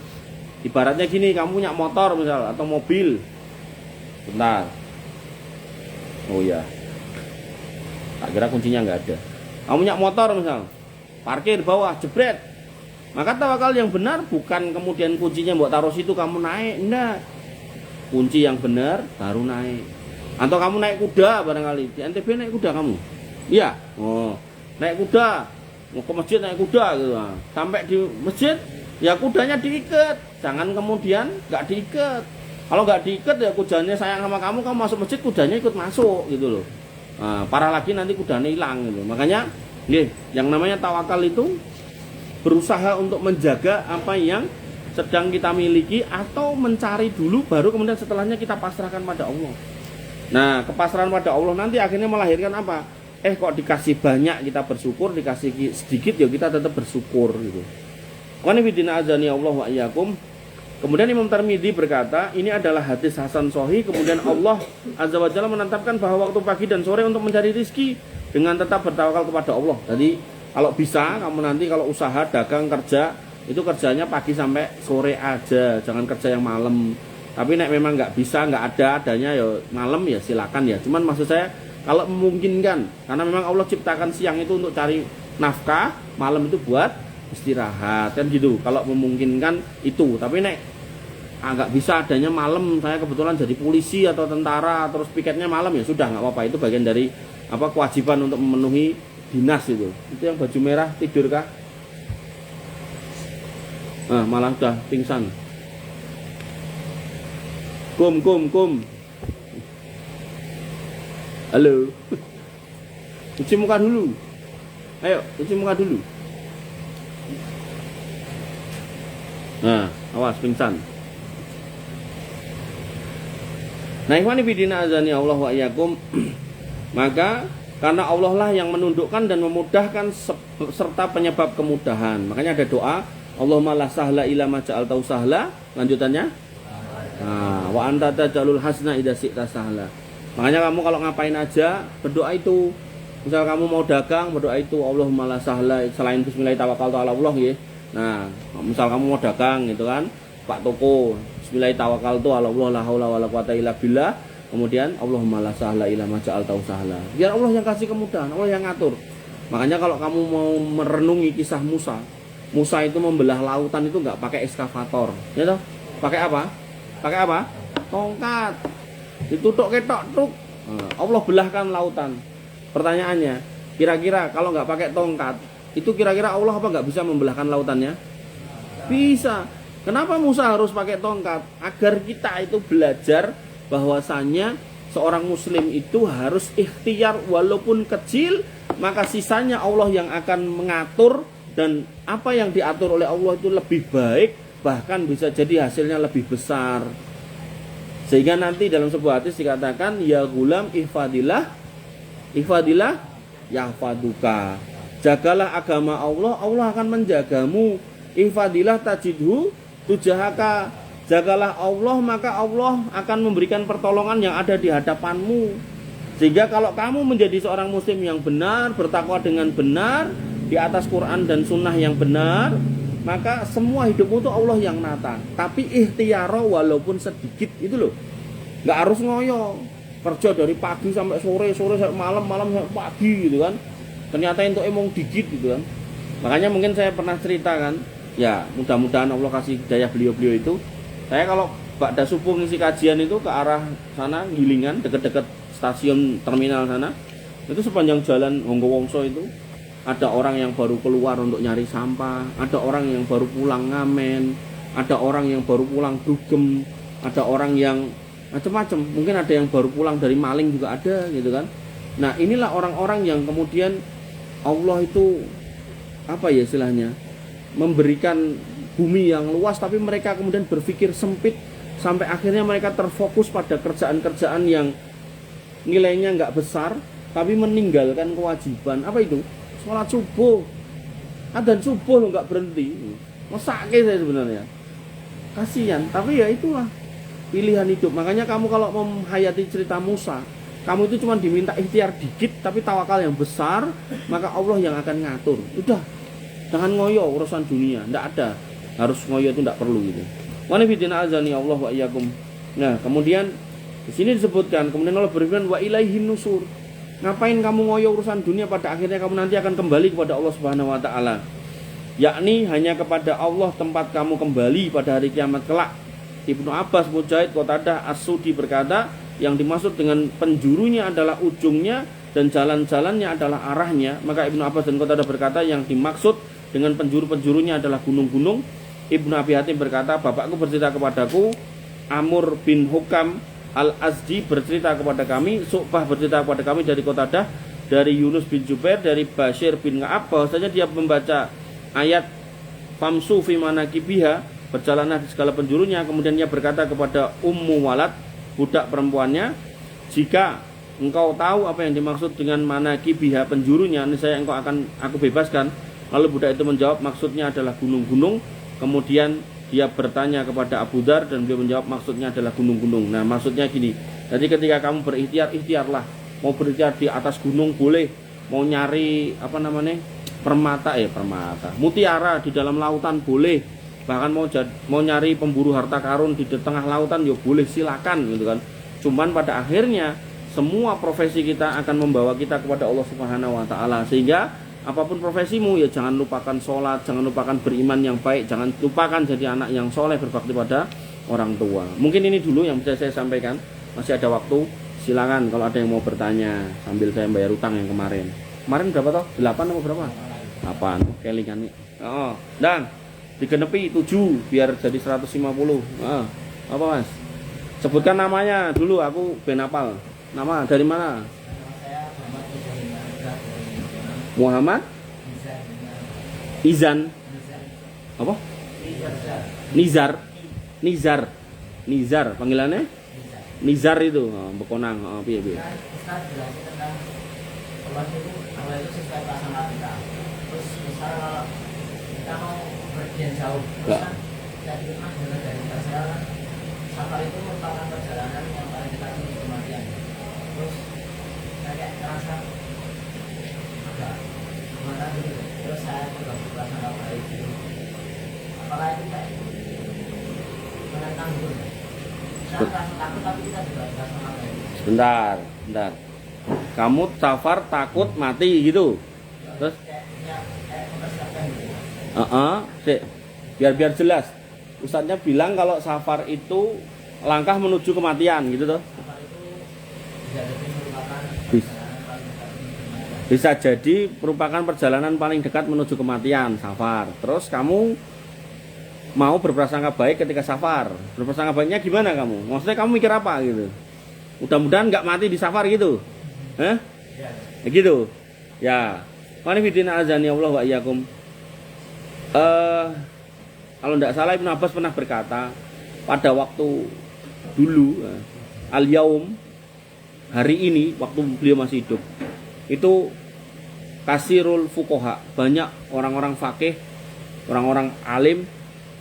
Ibaratnya gini, kamu punya motor misal atau mobil. Bentar. Oh ya. Tak kira kuncinya nggak ada. Kamu punya motor misal, parkir bawah, jebret. Maka tawakal yang benar bukan kemudian kuncinya buat taruh situ kamu naik, enggak. Kunci yang benar baru naik. Atau kamu naik kuda barangkali. Di NTB naik kuda kamu? Iya. Oh, naik kuda. Mau ke masjid naik kuda gitu. Sampai di masjid, ya kudanya diikat. Jangan kemudian nggak diikat. Kalau nggak diikat ya kudanya sayang sama kamu masuk masjid kudanya ikut masuk gitu loh. Nah, parah lagi nanti kudanya hilang gitu. Makanya, yang namanya tawakal itu berusaha untuk menjaga apa yang sedang kita miliki atau mencari dulu baru kemudian setelahnya kita pasrahkan pada Allah. Nah, kepasrahan pada Allah nanti akhirnya melahirkan apa? Kok dikasih banyak kita bersyukur, dikasih sedikit ya kita tetap bersyukur gitu. Wa nabiyina azani Allah wa iyyakum. Kemudian Imam Tirmidzi berkata, ini adalah hadis hasan sahih. Kemudian Allah Azza wa Jalla menetapkan bahwa waktu pagi dan sore untuk mencari rezeki dengan tetap bertawakal kepada Allah. Jadi kalau bisa kamu nanti kalau usaha, dagang, kerja itu kerjanya pagi sampai sore aja, jangan kerja yang malam. Tapi nek memang nggak bisa, nggak adanya ya malam ya silakan ya. Cuman maksud saya kalau memungkinkan, karena memang Allah ciptakan siang itu untuk cari nafkah, malam itu buat istirahat kan gitu. Kalau memungkinkan itu. Tapi nek nggak bisa adanya malam, saya kebetulan jadi polisi atau tentara terus piketnya malam ya sudah nggak apa-apa, itu bagian dari apa kewajiban untuk memenuhi dinas itu. Itu yang baju merah tidur kah? Malah udah pingsan. Kum. Halo. Cuci muka dulu. Ayo, cuci muka dulu. Nah, awas pingsan. Nah, ikhwani bidina azani Allah wa iyyakum. Maka karena Allah lah yang menundukkan dan memudahkan serta penyebab kemudahan. Makanya ada doa, Allahumma la sahla illa ma ja'altahu sahla. Lanjutannya, wa anta taj'alul hasna idza syi'ta sahla. Makanya kamu kalau ngapain aja berdoa itu. Misal kamu mau dagang, berdoa itu Allahumma la sahla, selain bismillah tawakkaltu ala Allah ya. Nah, misal kamu mau dagang gitu kan, Pak toko, bismillah tawakkaltu ala Allah la haula wala quwata illa billah. Kemudian Allahumma la sahla illa ma ja'altahu sahla. Biar Allah yang kasih kemudahan, Allah yang ngatur. Makanya kalau kamu mau merenungi kisah Musa, Musa itu membelah lautan itu nggak pakai ekskavator, ya toh? Pakai apa? Pakai apa? Tongkat. Ditutuk ketok tuk. Allah belahkan lautan. Pertanyaannya, kira-kira kalau nggak pakai tongkat, itu kira-kira Allah apa nggak bisa membelahkan lautannya? Bisa. Kenapa Musa harus pakai tongkat? Agar kita itu belajar bahwasannya seorang muslim itu harus ikhtiar walaupun kecil, maka sisanya Allah yang akan mengatur, dan apa yang diatur oleh Allah itu lebih baik, bahkan bisa jadi hasilnya lebih besar. Sehingga nanti dalam sebuah hadis dikatakan, ya gulam ihfadillah yahfaduka. Jagalah agama Allah, Allah akan menjagamu. Ihfadillah tajidhu tujahaka. Jagalah Allah, maka Allah akan memberikan pertolongan yang ada di hadapanmu. Sehingga kalau kamu menjadi seorang muslim yang benar, bertakwa dengan benar, di atas Quran dan sunnah yang benar, maka semua hidupmu itu Allah yang nata. Tapi ikhtiyaro walaupun sedikit itu loh. Nggak harus ngoyo. Kerja dari pagi sampai sore sampai malam sampai pagi gitu kan. Ternyata itu emang dikit gitu kan. Makanya mungkin saya pernah cerita kan. Ya mudah-mudahan Allah kasih hidayah beliau-beliau itu. Saya kalau ba'da subuh ngisi kajian itu ke arah sana, Gilingan, dekat-dekat stasiun terminal sana. Itu sepanjang jalan Honggowongso itu ada orang yang baru keluar untuk nyari sampah, ada orang yang baru pulang ngamen, ada orang yang baru pulang dugem, ada orang yang macam-macam. Mungkin ada yang baru pulang dari maling juga ada gitu kan. Nah, inilah orang-orang yang kemudian Allah itu apa ya istilahnya, memberikan bumi yang luas, tapi mereka kemudian berpikir sempit sampai akhirnya mereka terfokus pada kerjaan-kerjaan yang nilainya nggak besar, tapi meninggalkan kewajiban. Apa itu? Sholat subuh, adzan subuh lo nggak berhenti. Mesake saya sebenarnya, kasihan. Tapi ya itulah pilihan hidup. Makanya kamu kalau menghayati cerita Musa, kamu itu cuma diminta ikhtiar dikit, tapi tawakal yang besar, maka Allah yang akan ngatur. Udah, jangan ngoyo urusan dunia, ndak ada. Harus ngoyo itu ndak perlu gitu. Wa nafidina azani Allah wa iyyakum. Nah, kemudian di sini disebutkan, kemudian Allah berfirman wa ilaihin nusur. Ngapain kamu ngoyo urusan dunia, pada akhirnya kamu nanti akan kembali kepada Allah Subhanahu wa taala. Yakni hanya kepada Allah tempat kamu kembali pada hari kiamat kelak. Ibnu Abbas, Mujahid, Qatadah, As-Sudi berkata, yang dimaksud dengan penjurunya adalah ujungnya dan jalan-jalannya adalah arahnya. Maka Ibnu Abbas dan Qatadah berkata, yang dimaksud dengan penjuru-penjurunya adalah gunung-gunung. Ibnu Abi Hatim berkata, bapakku bercerita kepadaku, Amr bin Hukam Al-Azdi bercerita kepada kami, Su'bah bercerita kepada kami dari Qatadah, dari Yunus bin Jubair, dari Bashir bin Nga'ab, bahwasanya dia membaca ayat famsu fi manakibiha, berjalanlah di segala penjurunya. Kemudian dia berkata kepada Ummu Walad, budak perempuannya, jika engkau tahu apa yang dimaksud dengan manakibiha, penjurunya, niscaya engkau akan aku bebaskan. Lalu budak itu menjawab, maksudnya adalah gunung-gunung. Kemudian dia bertanya kepada Abu Dzar dan beliau menjawab maksudnya adalah gunung-gunung. Nah, maksudnya gini. Jadi ketika kamu berikhtiar, ikhtiarlah. Mau berikhtiar di atas gunung boleh, mau nyari apa namanya? permata, mutiara di dalam lautan boleh. Bahkan mau nyari pemburu harta karun di tengah lautan ya boleh, silakan gitu kan. Cuman pada akhirnya semua profesi kita akan membawa kita kepada Allah Subhanahu wa taala. Sehingga apapun profesimu ya jangan lupakan sholat, jangan lupakan beriman yang baik, jangan lupakan jadi anak yang soleh, berbakti pada orang tua. Mungkin ini dulu yang bisa saya sampaikan. Masih ada waktu, silakan kalau ada yang mau bertanya sambil saya bayar utang yang kemarin. Kemarin berapa toh? 8 atau berapa? 8. Kelingan nih. Oh, dan digenepi 7 biar jadi 150. Apa Mas? Sebutkan namanya dulu, aku ben hafal. Nama dari mana? Muhammad Izan. Apa? Nizar panggilannya? Nizar itu, bekonang, piye. Terus misal kita mau pergian jauh, terus kan dari rumah dari perjalanan safar itu merupakan perjalanan yang paling dekat menuju kematian. Terus kayak terasa agak gimana gitu. Terus saya berbuka sama baik gitu. Apakah itu kayak menentang gitu? Kita merasa takut tapi kita juga berasa baik. Bentar. Kamu safar takut mati gitu. Terus biar jelas. Ustadznya bilang kalau safar itu langkah menuju kematian gitu toh. Bisa jadi merupakan perjalanan paling dekat menuju kematian, safar. Terus kamu mau berprasangka baik ketika safar. Berprasangka baiknya gimana kamu? Maksudnya kamu mikir apa gitu? Mudah-mudahan nggak mati di safar gitu. Ya gitu. Ya. Manifidina azani Allah wa iyyakum. Kalau tidak salah Ibnu Abbas pernah berkata pada waktu dulu al-yaum, hari ini waktu beliau masih hidup, itu kasirul fuqaha, banyak orang-orang fakih, orang-orang alim,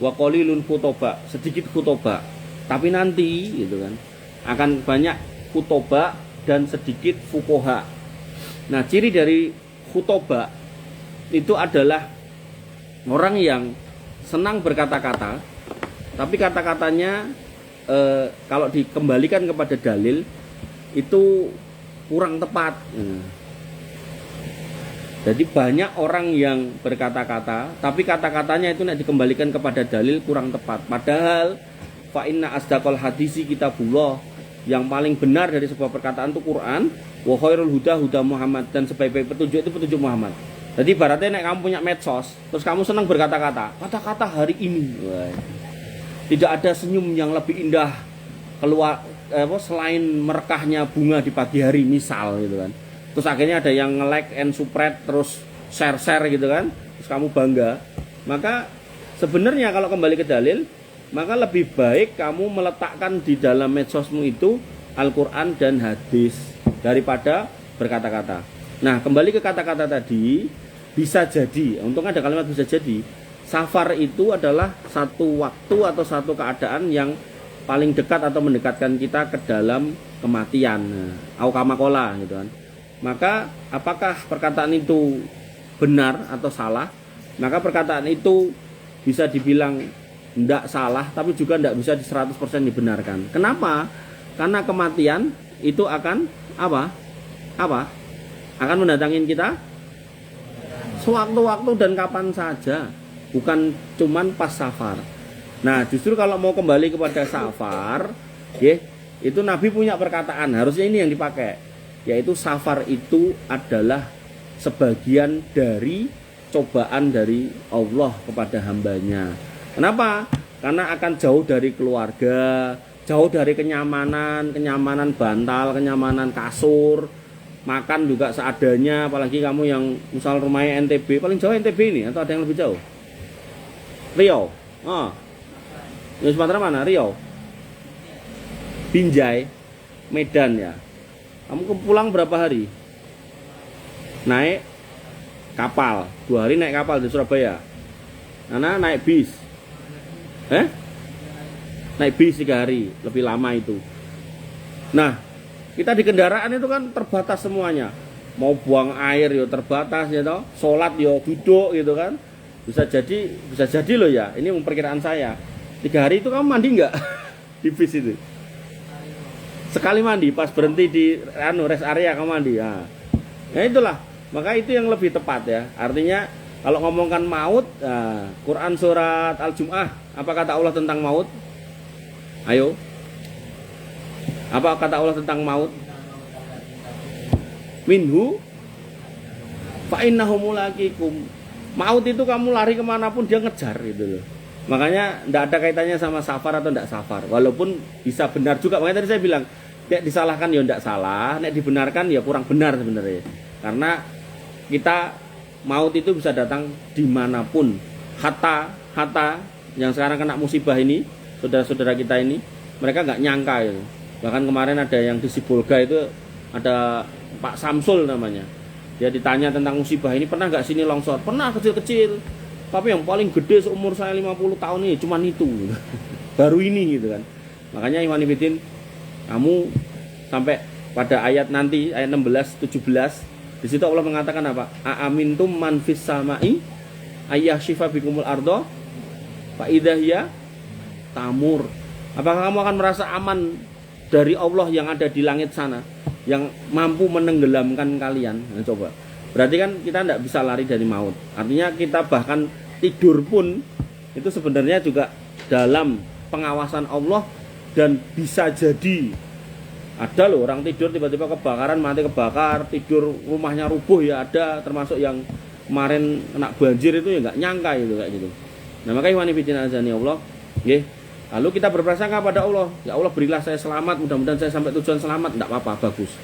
wa qalilun khutaba, sedikit khutaba. Tapi nanti gitu kan akan banyak khutaba dan sedikit fuqaha. Nah, ciri dari khutaba itu adalah orang yang senang berkata-kata, tapi kata-katanya kalau dikembalikan kepada dalil itu kurang tepat. Jadi banyak orang yang berkata-kata, tapi kata-katanya itu nek dikembalikan kepada dalil kurang tepat. Padahal fa inna asdaqal hadisi kitabullah, yang paling benar dari sebuah perkataan itu Quran, wa khairul huda huda Muhammad, dan sebaik-baik petunjuk itu petunjuk Muhammad. Jadi ibaratnya nek kamu punya medsos, terus kamu senang berkata-kata, kata-kata hari ini, tidak ada senyum yang lebih indah selain merekahnya bunga di pagi hari misal gitu kan. Terus akhirnya ada yang nge-like and spread terus share gitu kan. Terus kamu bangga. Maka sebenarnya kalau kembali ke dalil, maka lebih baik kamu meletakkan di dalam medsosmu itu Al-Quran dan hadis daripada berkata-kata. Nah, kembali ke kata-kata tadi, bisa jadi, untung ada kalimat bisa jadi, safar itu adalah satu waktu atau satu keadaan yang paling dekat atau mendekatkan kita ke dalam kematian. Au kama qala gitu kan. Maka apakah perkataan itu benar atau salah? Maka perkataan itu bisa dibilang tidak salah, tapi juga tidak bisa di 100% dibenarkan. Kenapa? Karena kematian itu akan apa? Akan mendatangin kita sewaktu-waktu dan kapan saja, bukan cuman pas safar. Nah, justru kalau mau kembali kepada safar, itu Nabi punya perkataan, harusnya ini yang dipakai, yaitu safar itu adalah sebagian dari cobaan dari Allah kepada hambanya. Kenapa? Karena akan jauh dari keluarga, jauh dari kenyamanan bantal, kenyamanan kasur, makan juga seadanya. Apalagi kamu yang misal rumahnya NTB, paling jauh NTB ini atau ada yang lebih jauh? Riau. Di Sumatera mana? Riau. Binjai, Medan ya. Kamu pulang berapa hari? Naik kapal, 2 hari naik kapal di Surabaya. Nana naik bis. Naik bis 3 hari, lebih lama itu. Nah, kita di kendaraan itu kan terbatas semuanya. Mau buang air ya terbatas ya toh, sholat ya duduk gitu kan. Bisa jadi loh ya. Ini perkiraan saya. 3 hari itu kamu mandi nggak di bis itu? Sekali mandi, pas berhenti di rest area kamu mandi. Nah itulah. Maka itu yang lebih tepat ya. Artinya kalau ngomongkan maut, Quran surat Al-Jum'ah, apa kata Allah tentang maut? Ayo. Apa kata Allah tentang maut? Minhu fa'innahu mulaqikum. Maut itu kamu lari kemanapun dia ngejar gitu loh. Makanya tidak ada kaitannya sama safar atau tidak safar. Walaupun bisa benar juga. Makanya tadi saya bilang, nek disalahkan ya tidak salah, nek dibenarkan ya kurang benar sebenarnya. Karena kita maut itu bisa datang dimanapun. Hatta yang sekarang kena musibah ini, saudara-saudara kita ini, mereka nggak nyangka itu. Bahkan kemarin ada yang di Sibolga itu ada Pak Samsul namanya. Dia ditanya tentang musibah ini, pernah nggak sini longsor? Pernah, kecil-kecil. Tapi yang paling gede seumur saya 50 tahun ini cuman itu. Baru ini gitu kan. Makanya Iwan Ibidin, kamu sampai pada ayat nanti, ayat 16, 17, di situ Allah mengatakan apa? A'amintum man fis sama'i ayyashifa bikumul ardo fa idza hiya tamur. Apakah kamu akan merasa aman dari Allah yang ada di langit sana, yang mampu menenggelamkan kalian? Nah, coba. Berarti kan kita tidak bisa lari dari maut. Artinya kita bahkan tidur pun itu sebenarnya juga dalam pengawasan Allah. Dan bisa jadi ada loh orang tidur tiba-tiba kebakaran, mati kebakar, tidur rumahnya rubuh ya ada, termasuk yang kemarin kena banjir itu ya nggak nyangka itu kayak gitu. Nah makanya Iwan Ibn Azani Allah, lalu kita berprasangka pada Allah, ya Allah berilah saya selamat, mudah-mudahan saya sampai tujuan selamat, tidak apa-apa, bagus.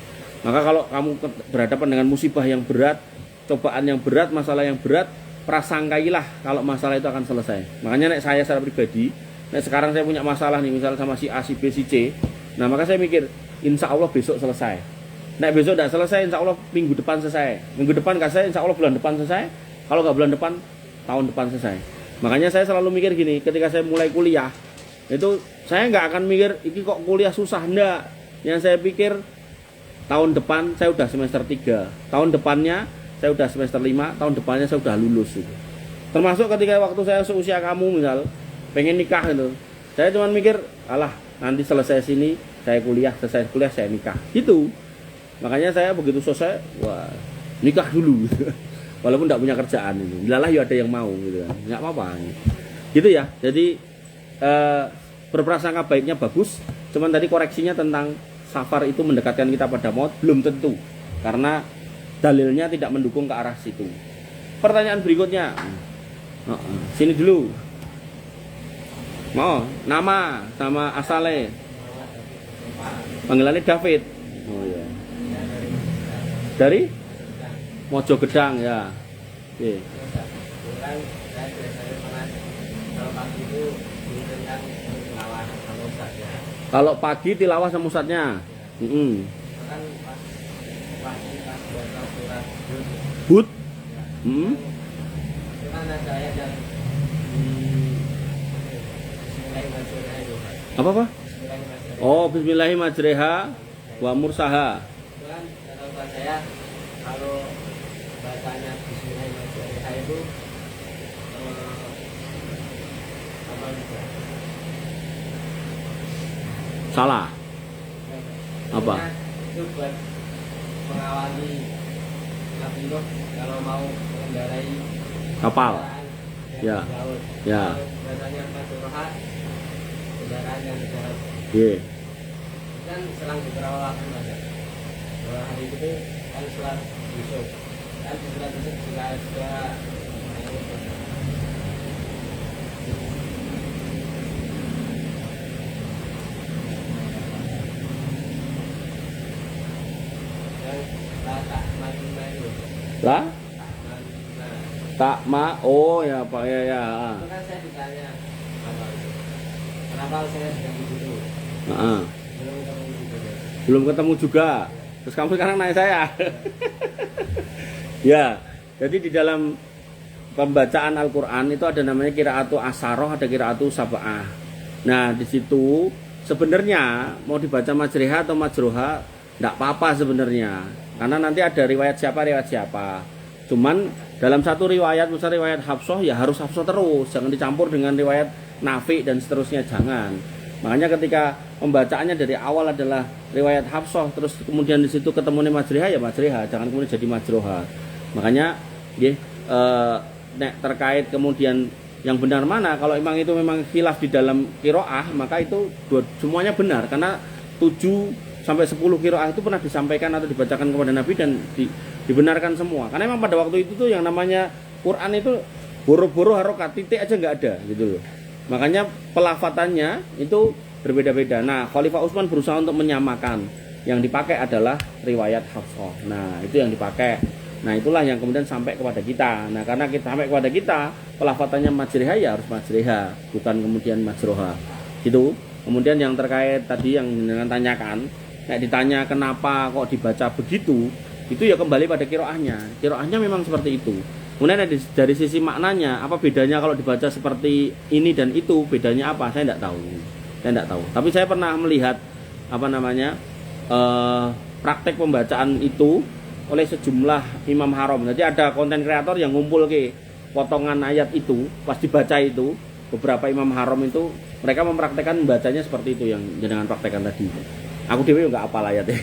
Maka kalau kamu berhadapan dengan musibah yang berat, cobaan yang berat, masalah yang berat, prasangkailah kalau masalah itu akan selesai. Makanya saya secara pribadi, sekarang saya punya masalah nih, misalnya sama si A, si B, si C, nah maka saya mikir, insya Allah besok selesai. Nek besok tidak selesai, insya Allah minggu depan selesai. Minggu depan nggak selesai, insya Allah bulan depan selesai. Kalau nggak bulan depan, tahun depan selesai. Makanya saya selalu mikir gini, ketika saya mulai kuliah, itu saya nggak akan mikir, ini kok kuliah susah, enggak. Yang saya pikir, tahun depan saya udah semester 3, tahun depannya saya udah semester 5, tahun depannya saya udah lulus gitu. Termasuk ketika waktu saya seusia kamu misal, pengen nikah gitu. Saya cuma mikir, alah nanti selesai sini, saya kuliah, selesai kuliah saya nikah gitu. Makanya saya begitu selesai, wah nikah dulu walaupun tidak punya kerjaan itu. Bilalah ya ada yang mau gitu kan, nggak apa-apa gitu ya. Jadi berprasangka baiknya bagus, cuman tadi koreksinya tentang safar itu mendekatkan kita pada maut belum tentu, karena dalilnya tidak mendukung ke arah situ. Pertanyaan berikutnya, sini dulu. Mau nama sama asale. Panggilannya David. Oh ya. Dari Mojo Gedang ya. Oke. Kebetulan saya biasanya pernah kalau pagi itu diizinkan tilawah sama ustaz ya. Kalau pagi tilawah sama ustadznya. Kan pas pagi pas baca surat Hud. itu kan ada ayat yang Bismillahirrahmanirrahim itu. Apa? Bismillahirrahmanirrahim. Oh, bismillahirrahmanirrahim wa mursaha. Itu kan kata saya kalau bacanya Bismillahirrahmanirrahim itu apa juga? Salah. Apa? Itu buat mengawali Nabi Nuh kalau mau mengendarai Kapal. kendaraan Ya. di laut. Ya. Kalau bahasanya Madurha kendaraan yang di darat. Ye. Kan selang beberapa waktu saja. Bahwa hari itu kan sholat Yusuf. Kan di sholat Yusuf juga ada Lah? Tak ma. Oh ya Pak ya ya. itu kan saya ditanya apa itu? Kenapa saya sedang di situ? Heeh. Belum ketemu juga. Belum ketemu juga. Terus kamu sekarang nanya saya. Ya. Jadi di dalam pembacaan Al-Qur'an itu ada namanya qiraatu asaroh, ada qiraatu sab'ah. Nah, di situ sebenarnya mau dibaca majriha atau majruha enggak apa-apa sebenarnya. Karena nanti ada riwayat siapa. Cuman dalam satu riwayat, misalnya riwayat Hafsah ya harus Hafsah terus, jangan dicampur dengan riwayat Nafi dan seterusnya, jangan. Makanya ketika pembacaannya dari awal adalah riwayat Hafsah, terus kemudian di situ ketemu majriha ya majriha, jangan kemudian jadi majruha. Makanya nggih nek terkait kemudian yang benar mana, kalau itu memang khilaf di dalam qiraah, maka itu semuanya benar karena 7 sampai 10 qiraah itu pernah disampaikan atau dibacakan kepada Nabi dan dibenarkan semua. Karena memang pada waktu itu tuh yang namanya Quran itu boro-boro harokat, titik aja nggak ada gitu loh. Makanya pelafatannya itu berbeda-beda. Nah, Khalifah Utsman berusaha untuk menyamakan. Yang dipakai adalah riwayat Hafsah. Nah, itu yang dipakai. Nah, itulah yang kemudian sampai kepada kita. Nah, karena kita sampai kepada kita, pelafatannya majriha ya harus majriha, bukan kemudian majruha. Gitu. Kemudian yang terkait tadi yang dengan tanyakan, ditanya kenapa kok dibaca begitu, itu ya kembali pada qiraahnya. Qiraahnya memang seperti itu. Kemudian dari sisi maknanya, apa bedanya kalau dibaca seperti ini dan itu, bedanya apa? Saya tidak tahu. Tapi saya pernah melihat praktek pembacaan itu oleh sejumlah imam haram. Jadi ada konten kreator yang ngumpul ke potongan ayat itu, pas dibaca itu, beberapa imam haram itu mereka mempraktekkan membacanya seperti itu yang jenengan praktekkan tadi. Aku dewe nggak apal ayatnya.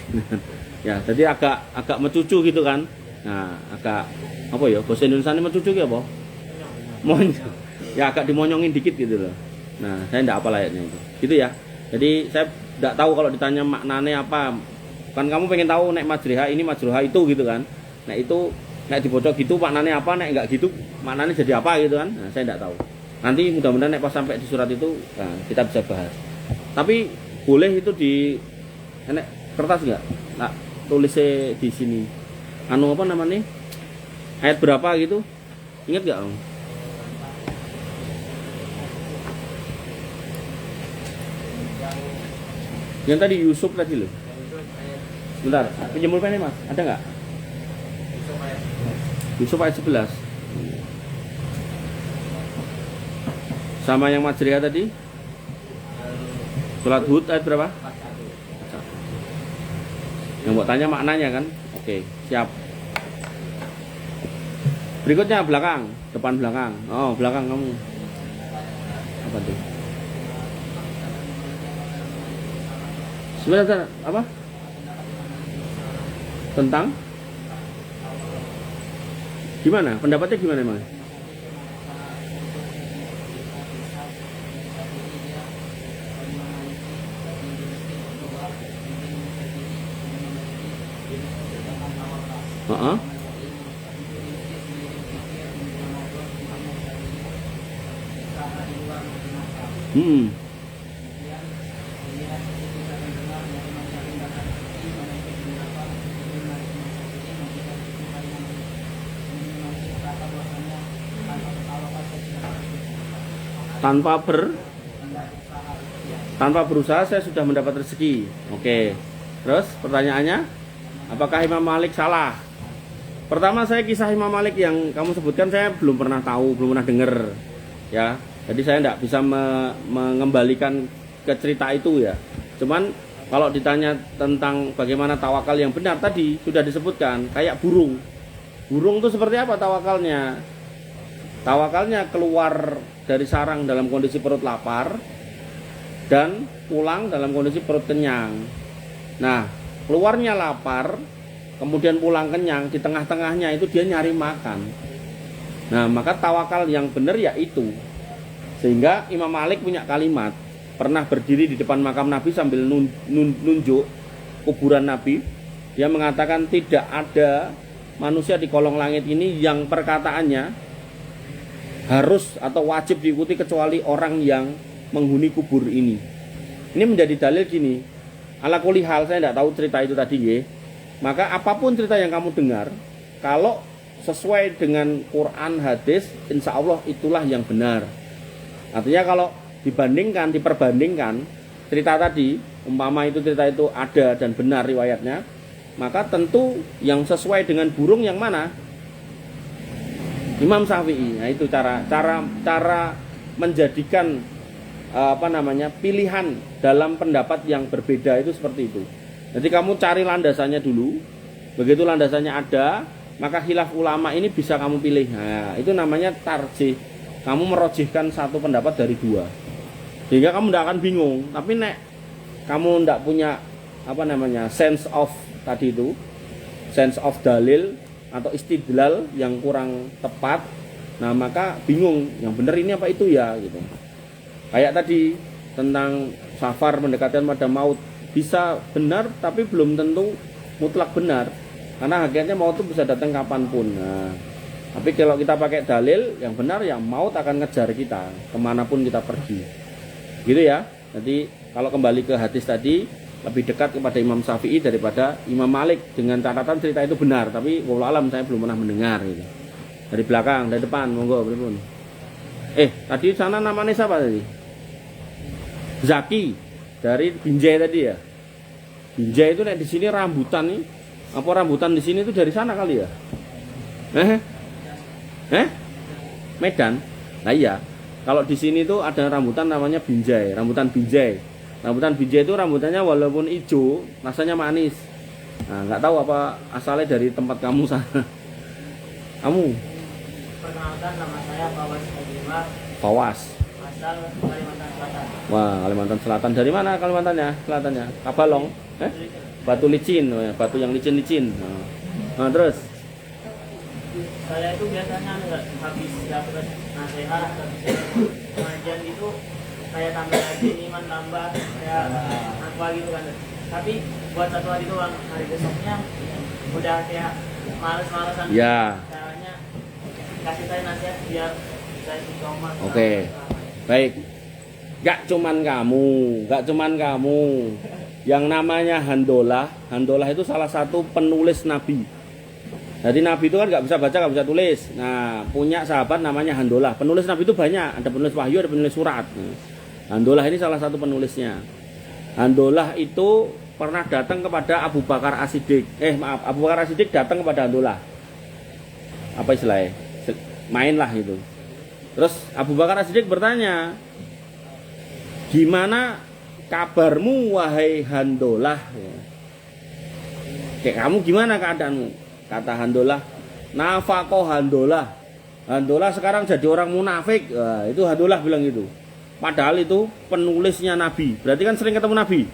Ya, jadi agak mencucu gitu kan. Nah, agak apa ya? Bahasa Indonesia ini mencucu ya, apa? Monyong. Ya agak dimonyongin dikit gitu loh. Nah, saya enggak apal ayatnya itu. Gitu ya. Jadi saya enggak tahu kalau ditanya maknanya apa. Kan kamu pengen tahu nek majriha ini majruha itu gitu kan. Nah, itu nek dibocok gitu maknanya apa, nek enggak gitu maknanya jadi apa gitu kan. Nah, saya enggak tahu. Nanti mudah-mudahan nek pas sampai di surat itu nah, kita bisa bahas. Tapi boleh itu di enek kertas enggak? Nah, tulisnya di sini. Anu apa namanya? Ayat berapa gitu? Ingat enggak, Om? Yang tadi Yusuf tadi loh. Bentar, pinjam pulpen Mas. Ada enggak? Yusuf ayat 11. Sama yang majriha tadi? Surat Hud ayat berapa? Yang mau tanya maknanya kan? Oke, siap. Berikutnya belakang, depan belakang. Oh, belakang kamu. Apa tuh? Sebentar, apa? Tentang? Gimana? Pendapatnya gimana emang? Heeh. tanpa berusaha saya sudah mendapat rezeki. Oke. Terus pertanyaannya, apakah Imam Malik salah? Pertama, saya kisah Imam Malik yang kamu sebutkan saya belum pernah tahu, belum pernah dengar, ya. Jadi saya tidak bisa mengembalikan ke cerita itu ya. Cuman kalau ditanya tentang bagaimana tawakal yang benar tadi sudah disebutkan, kayak burung. Burung itu seperti apa tawakalnya? Tawakalnya keluar dari sarang dalam kondisi perut lapar dan pulang dalam kondisi perut kenyang. Nah, keluarnya lapar, kemudian pulang kenyang, di tengah-tengahnya itu dia nyari makan. Nah, maka tawakal yang benar ya itu. Sehingga Imam Malik punya kalimat, pernah berdiri di depan makam Nabi sambil nunjuk kuburan Nabi. Dia mengatakan tidak ada manusia di kolong langit ini yang perkataannya harus atau wajib diikuti kecuali orang yang menghuni kubur ini. Ini menjadi dalil gini, ala kulli hal saya tidak tahu cerita itu tadi ya. Maka apapun cerita yang kamu dengar, kalau sesuai dengan Quran, hadis, insya Allah itulah yang benar. Artinya kalau diperbandingkan cerita tadi, umpama itu cerita itu ada dan benar riwayatnya, maka tentu yang sesuai dengan burung yang mana? Imam Syafi'i. Nah itu cara menjadikan pilihan dalam pendapat yang berbeda itu seperti itu. Jadi kamu cari landasannya dulu. Begitu landasannya ada, maka khilaf ulama ini bisa kamu pilih. Nah, itu namanya tarjih. Kamu merojihkan satu pendapat dari dua. Sehingga kamu tidak akan bingung. Tapi nek kamu tidak punya sense of tadi itu, sense of dalil atau istidlal yang kurang tepat, nah maka bingung. Yang benar ini apa itu ya gitu. Kayak tadi tentang safar mendekatkan pada maut, bisa benar tapi belum tentu mutlak benar, karena hakikatnya maut itu bisa datang kapanpun. Nah, tapi kalau kita pakai dalil yang benar ya maut akan ngejar kita kemanapun kita pergi, gitu ya. Jadi kalau kembali ke hadis tadi, lebih dekat kepada Imam Syafi'i daripada Imam Malik, dengan catatan cerita itu benar, tapi wallahu alam saya belum pernah mendengar gitu. Dari belakang, dari depan, monggo pripun. Tadi sana namanya siapa tadi? Zaki dari Binjai tadi ya. Binjai itu di sini rambutan nih. Apa rambutan di sini itu dari sana kali ya? Medan. Nah iya. Kalau di sini tuh ada rambutan namanya Binjai, rambutan Binjai. Rambutan Binjai itu rambutannya walaupun hijau, rasanya manis. Nah, nggak tahu apa asalnya dari tempat kamu sana. Kamu? Perkenalkan, nama saya Fawas Kajima. Fawas. Asal Kalimantan Selatan. Wah, Kalimantan Selatan. Dari mana Kalimantannya? Selatannya? Kabalong? Batu licin, batu yang licin-licin. Nah, terus? Saya itu biasanya habis dapat nasihat, habis pengajian itu kayak tambah lagi iman, tambah kayak apa gitu kan. Tapi buat satu hari doang, hari besoknya udah kayak males-malesan. Ya. Caranya kasih saya nasihat biar saya istiqomah. Oke. Baik. Gak cuman kamu. Yang namanya Handolah itu salah satu penulis Nabi. Jadi Nabi itu kan gak bisa baca, gak bisa tulis. Nah, punya sahabat namanya Handolah. Penulis Nabi itu banyak, ada penulis wahyu, ada penulis surat. Handolah ini salah satu penulisnya. Handolah itu pernah datang kepada Abu Bakar As-Siddiq. Abu Bakar As-Siddiq datang kepada Handolah. Apa istilahnya? Mainlah itu. Terus Abu Bakar As-Siddiq bertanya, gimana kabarmu wahai Handolah? Kayak kamu gimana keadaanmu? Kata Handolah, nafaqo Handolah. Handolah sekarang jadi orang munafik. Wah, itu Handolah bilang gitu. Padahal itu penulisnya Nabi. Berarti kan sering ketemu Nabi.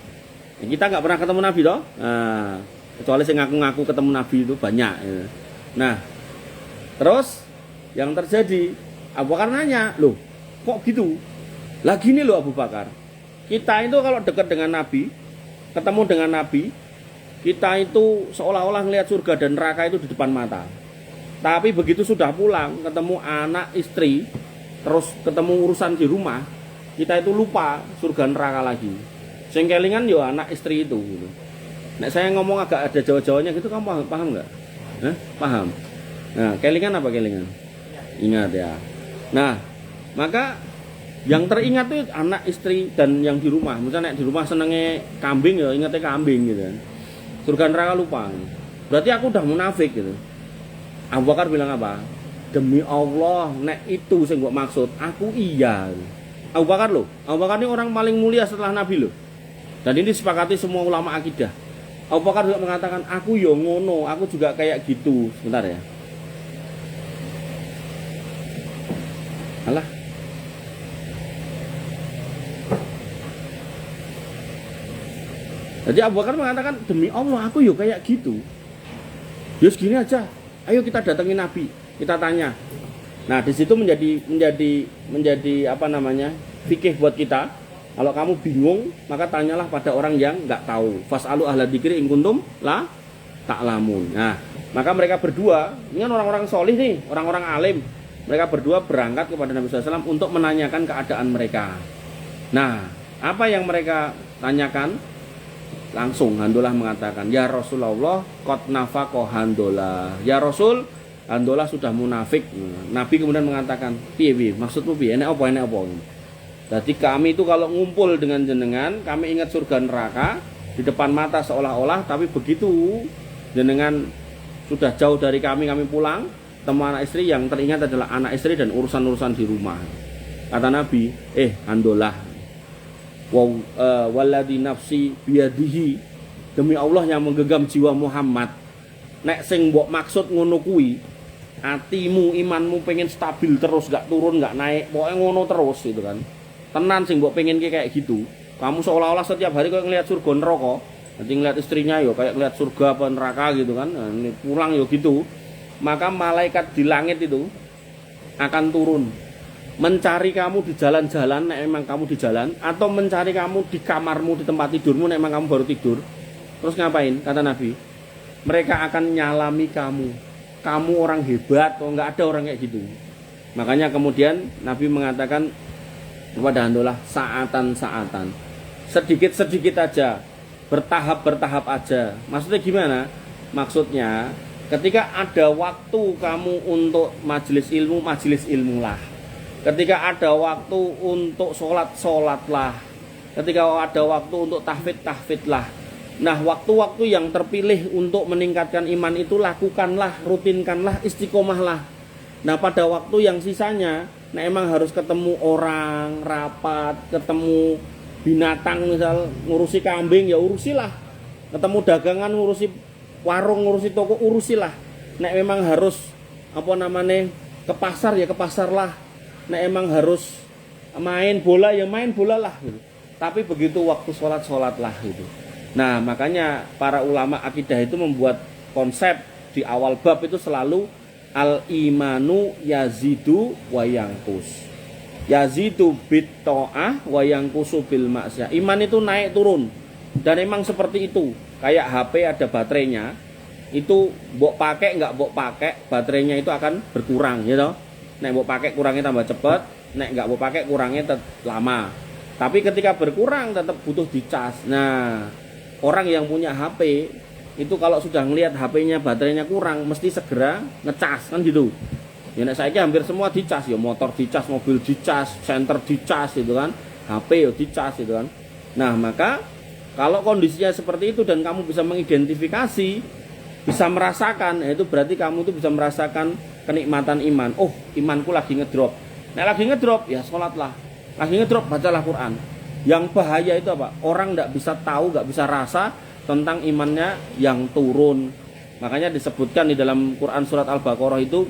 Kita nggak pernah ketemu Nabi toh. Nah, kecuali yang ngaku-ngaku ketemu Nabi itu banyak. Nah, terus yang terjadi, Abu Bakar nanya, loh kok gitu? Lah gini loh Abu Bakar, kita itu kalau dekat dengan Nabi, ketemu dengan Nabi, kita itu seolah-olah ngelihat surga dan neraka itu di depan mata. Tapi begitu sudah pulang, ketemu anak istri, terus ketemu urusan di rumah, kita itu lupa surga neraka lagi. Sing kelingan yo anak istri itu gitu. Nek saya ngomong agak ada Jawa-Jawanya gitu, kamu paham nggak? Paham. Nah, kelingan apa kelingan? Ingat ya. Nah, maka Yang teringat itu anak, istri, dan yang di rumah. Misalnya di rumah senengnya kambing ya ingatnya kambing gitu kan. Surga neraka lupa. Berarti aku udah munafik gitu. Abu Bakar bilang apa? Demi Allah, nek itu sing mbok maksud, aku iya. Abu Bakar loh. Abu Bakar ini orang paling mulia setelah Nabi loh. Dan ini disepakati semua ulama akidah. Abu Bakar juga mengatakan, aku yo ngono, aku juga kayak gitu. Sebentar ya. Alah. Jadi Abu Bakar mengatakan, demi Allah aku yo kayak gitu. Yus gini aja, ayo kita datengin Nabi, kita tanya. Nah di situ menjadi apa namanya fikih buat kita. Kalau kamu bingung, maka tanyalah pada orang yang nggak tahu. Fas'alu ahla dzikri in kuntum la ta'lamun. Nah maka mereka berdua, ini kan orang-orang solih nih, orang-orang alim. Mereka berdua berangkat kepada Nabi SAW untuk menanyakan keadaan mereka. Nah apa yang mereka tanyakan? Langsung Handolah mengatakan, ya Rasulullah qad nafaqo Handolah. Ya Rasul, Handolah sudah munafik. Nabi kemudian mengatakan, piye maksudmu piye? Enek apa? Jadi kami itu kalau ngumpul dengan jenengan, kami ingat surga neraka di depan mata seolah-olah, tapi begitu jenengan sudah jauh dari kami pulang, temu anak istri, yang teringat adalah anak istri dan urusan-urusan di rumah. Kata Nabi, Handolah, walladzi nafsi biyadihi, demi Allah yang menggenggam jiwa Muhammad, nek sing mbok maksud ngono kuwi, atimu, imanmu pengen stabil terus, gak turun gak naik, pokoknya ngono terus gitu kan. Tenan sing mbok pengen kayak gitu. Kamu seolah-olah setiap hari kok ngelihat surga neraka, nanti ngelihat istrinya yo kayak ngelihat surga apa neraka gitu kan. Nah, ini pulang yo gitu. Maka malaikat di langit itu akan turun mencari kamu di jalan-jalan, nek emang kamu di jalan, atau mencari kamu di kamarmu, di tempat tidurmu, nek emang kamu baru tidur. Terus ngapain? Kata Nabi, mereka akan nyalami kamu orang hebat, kok nggak ada orang kayak gitu. Makanya kemudian Nabi mengatakan kepada Handolah, saatan, sedikit aja, bertahap aja. Maksudnya gimana? Maksudnya ketika ada waktu kamu untuk majelis ilmu lah. Ketika ada waktu untuk sholatlah. Ketika ada waktu untuk tahfidlah. Nah, waktu-waktu yang terpilih untuk meningkatkan iman itu lakukanlah, rutinkanlah, istiqomahlah. Nah, pada waktu yang sisanya, nah emang harus ketemu orang, rapat, ketemu binatang, misal ngurusi kambing, ya urusilah. Ketemu dagangan, ngurusi warung, ngurusi toko, urusilah. Nah, memang harus ke pasar, ya ke pasarlah. Nah emang harus main bola, ya main bola lah gitu. Tapi begitu waktu sholat lah gitu. Nah makanya para ulama akidah itu membuat konsep di awal bab itu selalu al-imanu yazidu wa yanqus. Yazidu bit ta'ah wa yanqusu bil ma'siyah. Iman itu naik turun. Dan emang seperti itu. Kayak HP ada baterainya, itu mbok pakai nggak mbok pakai, baterainya itu akan berkurang gitu. Nek mbok pakai kurangnya tambah cepat, nek nggak mbok pakai kurangnya lama. Tapi ketika berkurang tetap butuh dicas. Nah, orang yang punya HP itu kalau sudah ngelihat HP-nya baterainya kurang, mesti segera ngecas kan gitu. Ya nek saiki hampir semua dicas, ya motor dicas, mobil dicas, senter dicas gitu kan, HP ya dicas gitu kan. Nah, maka kalau kondisinya seperti itu dan kamu bisa mengidentifikasi, bisa merasakan, itu berarti kamu tuh bisa merasakan kenikmatan iman. Oh, imanku lagi ngedrop. Nah, lagi ngedrop, ya sholatlah. Lagi ngedrop, bacalah Quran. Yang bahaya itu apa? Orang nggak bisa tahu, nggak bisa rasa tentang imannya yang turun. Makanya disebutkan di dalam Quran surat Al-Baqarah itu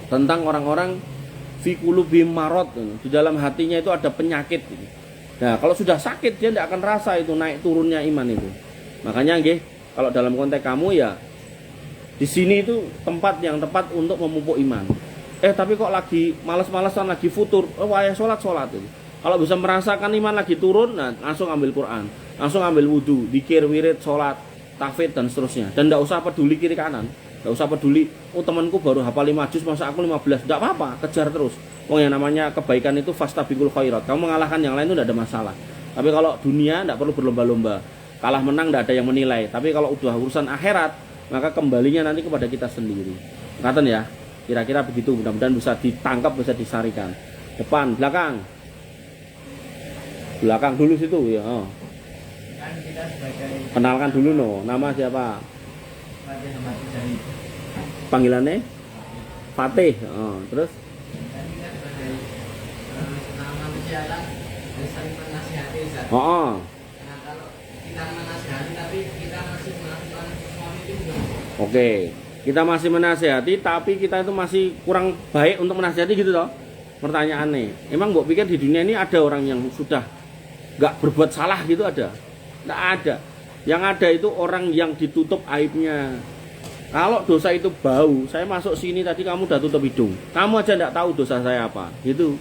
tentang orang-orang fi qulubihim marad. Di dalam hatinya itu ada penyakit. Nah, kalau sudah sakit dia tidak akan rasa itu naik turunnya iman itu. Makanya nggih, kalau dalam konteks kamu ya di sini itu tempat yang tepat untuk memupuk iman. Tapi kok lagi malas-malasan, lagi futur, wayah sholat itu. Kalau bisa merasakan iman lagi turun, nah langsung ambil Quran, langsung ambil wudhu, dzikir, wirid, sholat, tahfidz dan seterusnya. Dan tidak usah peduli kiri kanan, tidak usah peduli. Oh temanku baru hafal 5 juz, masa aku 15, tidak apa-apa, kejar terus. Yang namanya kebaikan itu fastabiqul khairat. Kamu mengalahkan yang lain itu tidak ada masalah. Tapi kalau dunia tidak perlu berlomba-lomba, kalah menang tidak ada yang menilai. Tapi kalau udah urusan akhirat, maka kembalinya nanti kepada kita sendiri. Ngatan ya, kira-kira begitu. Mudah-mudahan bisa ditangkap, bisa disarikan. Depan, belakang. belakang dulu situ ya. Oh. Kan kita sebagai Kenalkan dulu no, nama siapa? Raja Ahmad Tijani. Panggilannya Fatih. Oh, terus Dan kita sebagai sesama manusia kan harus saling menasihati Ustaz. oh. Nah kalau kita menasihati tapi kita masih melakukan sesuatu itu gimana? Oke, kita masih menasihati tapi kita itu masih kurang baik untuk menasihati gitu toh. Pertanyaannya, emang mbok pikir di dunia ini ada orang yang sudah nggak berbuat salah gitu ada? Nggak ada. Yang ada itu orang yang ditutup aibnya. Kalau dosa itu bau, saya masuk sini tadi kamu udah tutup hidung. Kamu aja nggak tahu dosa saya apa, gitu.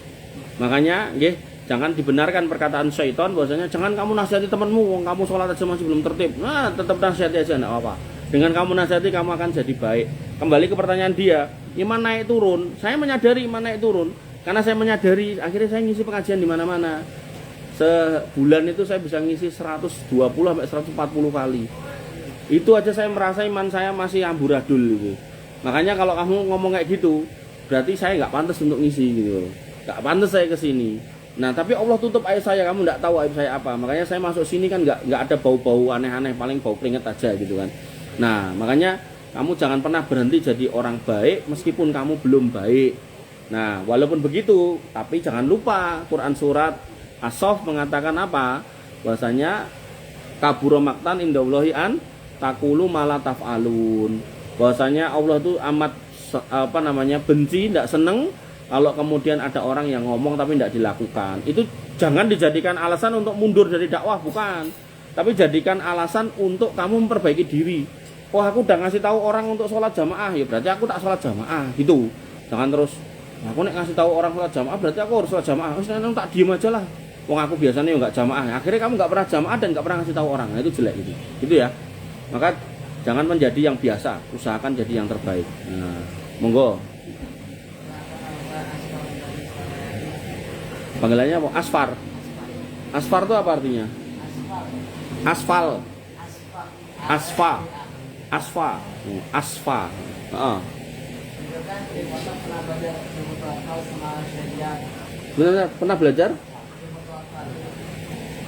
Makanya, nggih, jangan dibenarkan perkataan syaitan bahwasanya jangan kamu nasihati temanmu, wong kamu sholat aja masih belum tertib. Nah, tetap nasihati aja nggak apa-apa. Dengan kamu nasihati kamu akan jadi baik. Kembali ke pertanyaan dia, iman naik turun. Saya menyadari iman naik turun karena saya menyadari akhirnya saya ngisi pengajian di mana-mana. Sebulan itu saya bisa ngisi 120 sampai 140 kali. Itu aja saya merasa iman saya masih amburadul gitu. Makanya kalau kamu ngomong kayak gitu, berarti saya nggak pantas untuk ngisi gitu. Nggak pantas saya kesini. Nah tapi Allah tutup aib saya, kamu nggak tahu aib saya apa. Makanya saya masuk sini kan nggak ada bau-bau aneh-aneh, paling bau keringet aja gitu kan. Nah makanya kamu jangan pernah berhenti jadi orang baik meskipun kamu belum baik. Nah walaupun begitu, tapi jangan lupa Quran surat As-Saff mengatakan apa? Bahwasanya kabura maktan indallahi an takulu malah taf'alun. Bahwasanya Allah itu amat benci, tidak seneng kalau kemudian ada orang yang ngomong tapi tidak dilakukan. Itu jangan dijadikan alasan untuk mundur dari dakwah, bukan. Tapi jadikan alasan untuk kamu memperbaiki diri. Oh aku udah ngasih tahu orang untuk sholat jamaah, ya berarti aku tak sholat jamaah gitu. Jangan terus aku nek ngasih tahu orang sholat jamaah berarti aku harus sholat jamaah. Terus tak diem aja lah. Wong aku biasanya nggak jamaah. Akhirnya kamu nggak pernah jamaah dan nggak pernah ngasih tahu orang. Nah, itu jelek gitu. Gitu ya. Maka jangan menjadi yang biasa, usahakan jadi yang terbaik. Nah, monggo. Panggilannya apa? Asfar. Asfar itu apa artinya? Asfal. Asfa. Asfa. Asfa. Heeh. Benar, pernah belajar?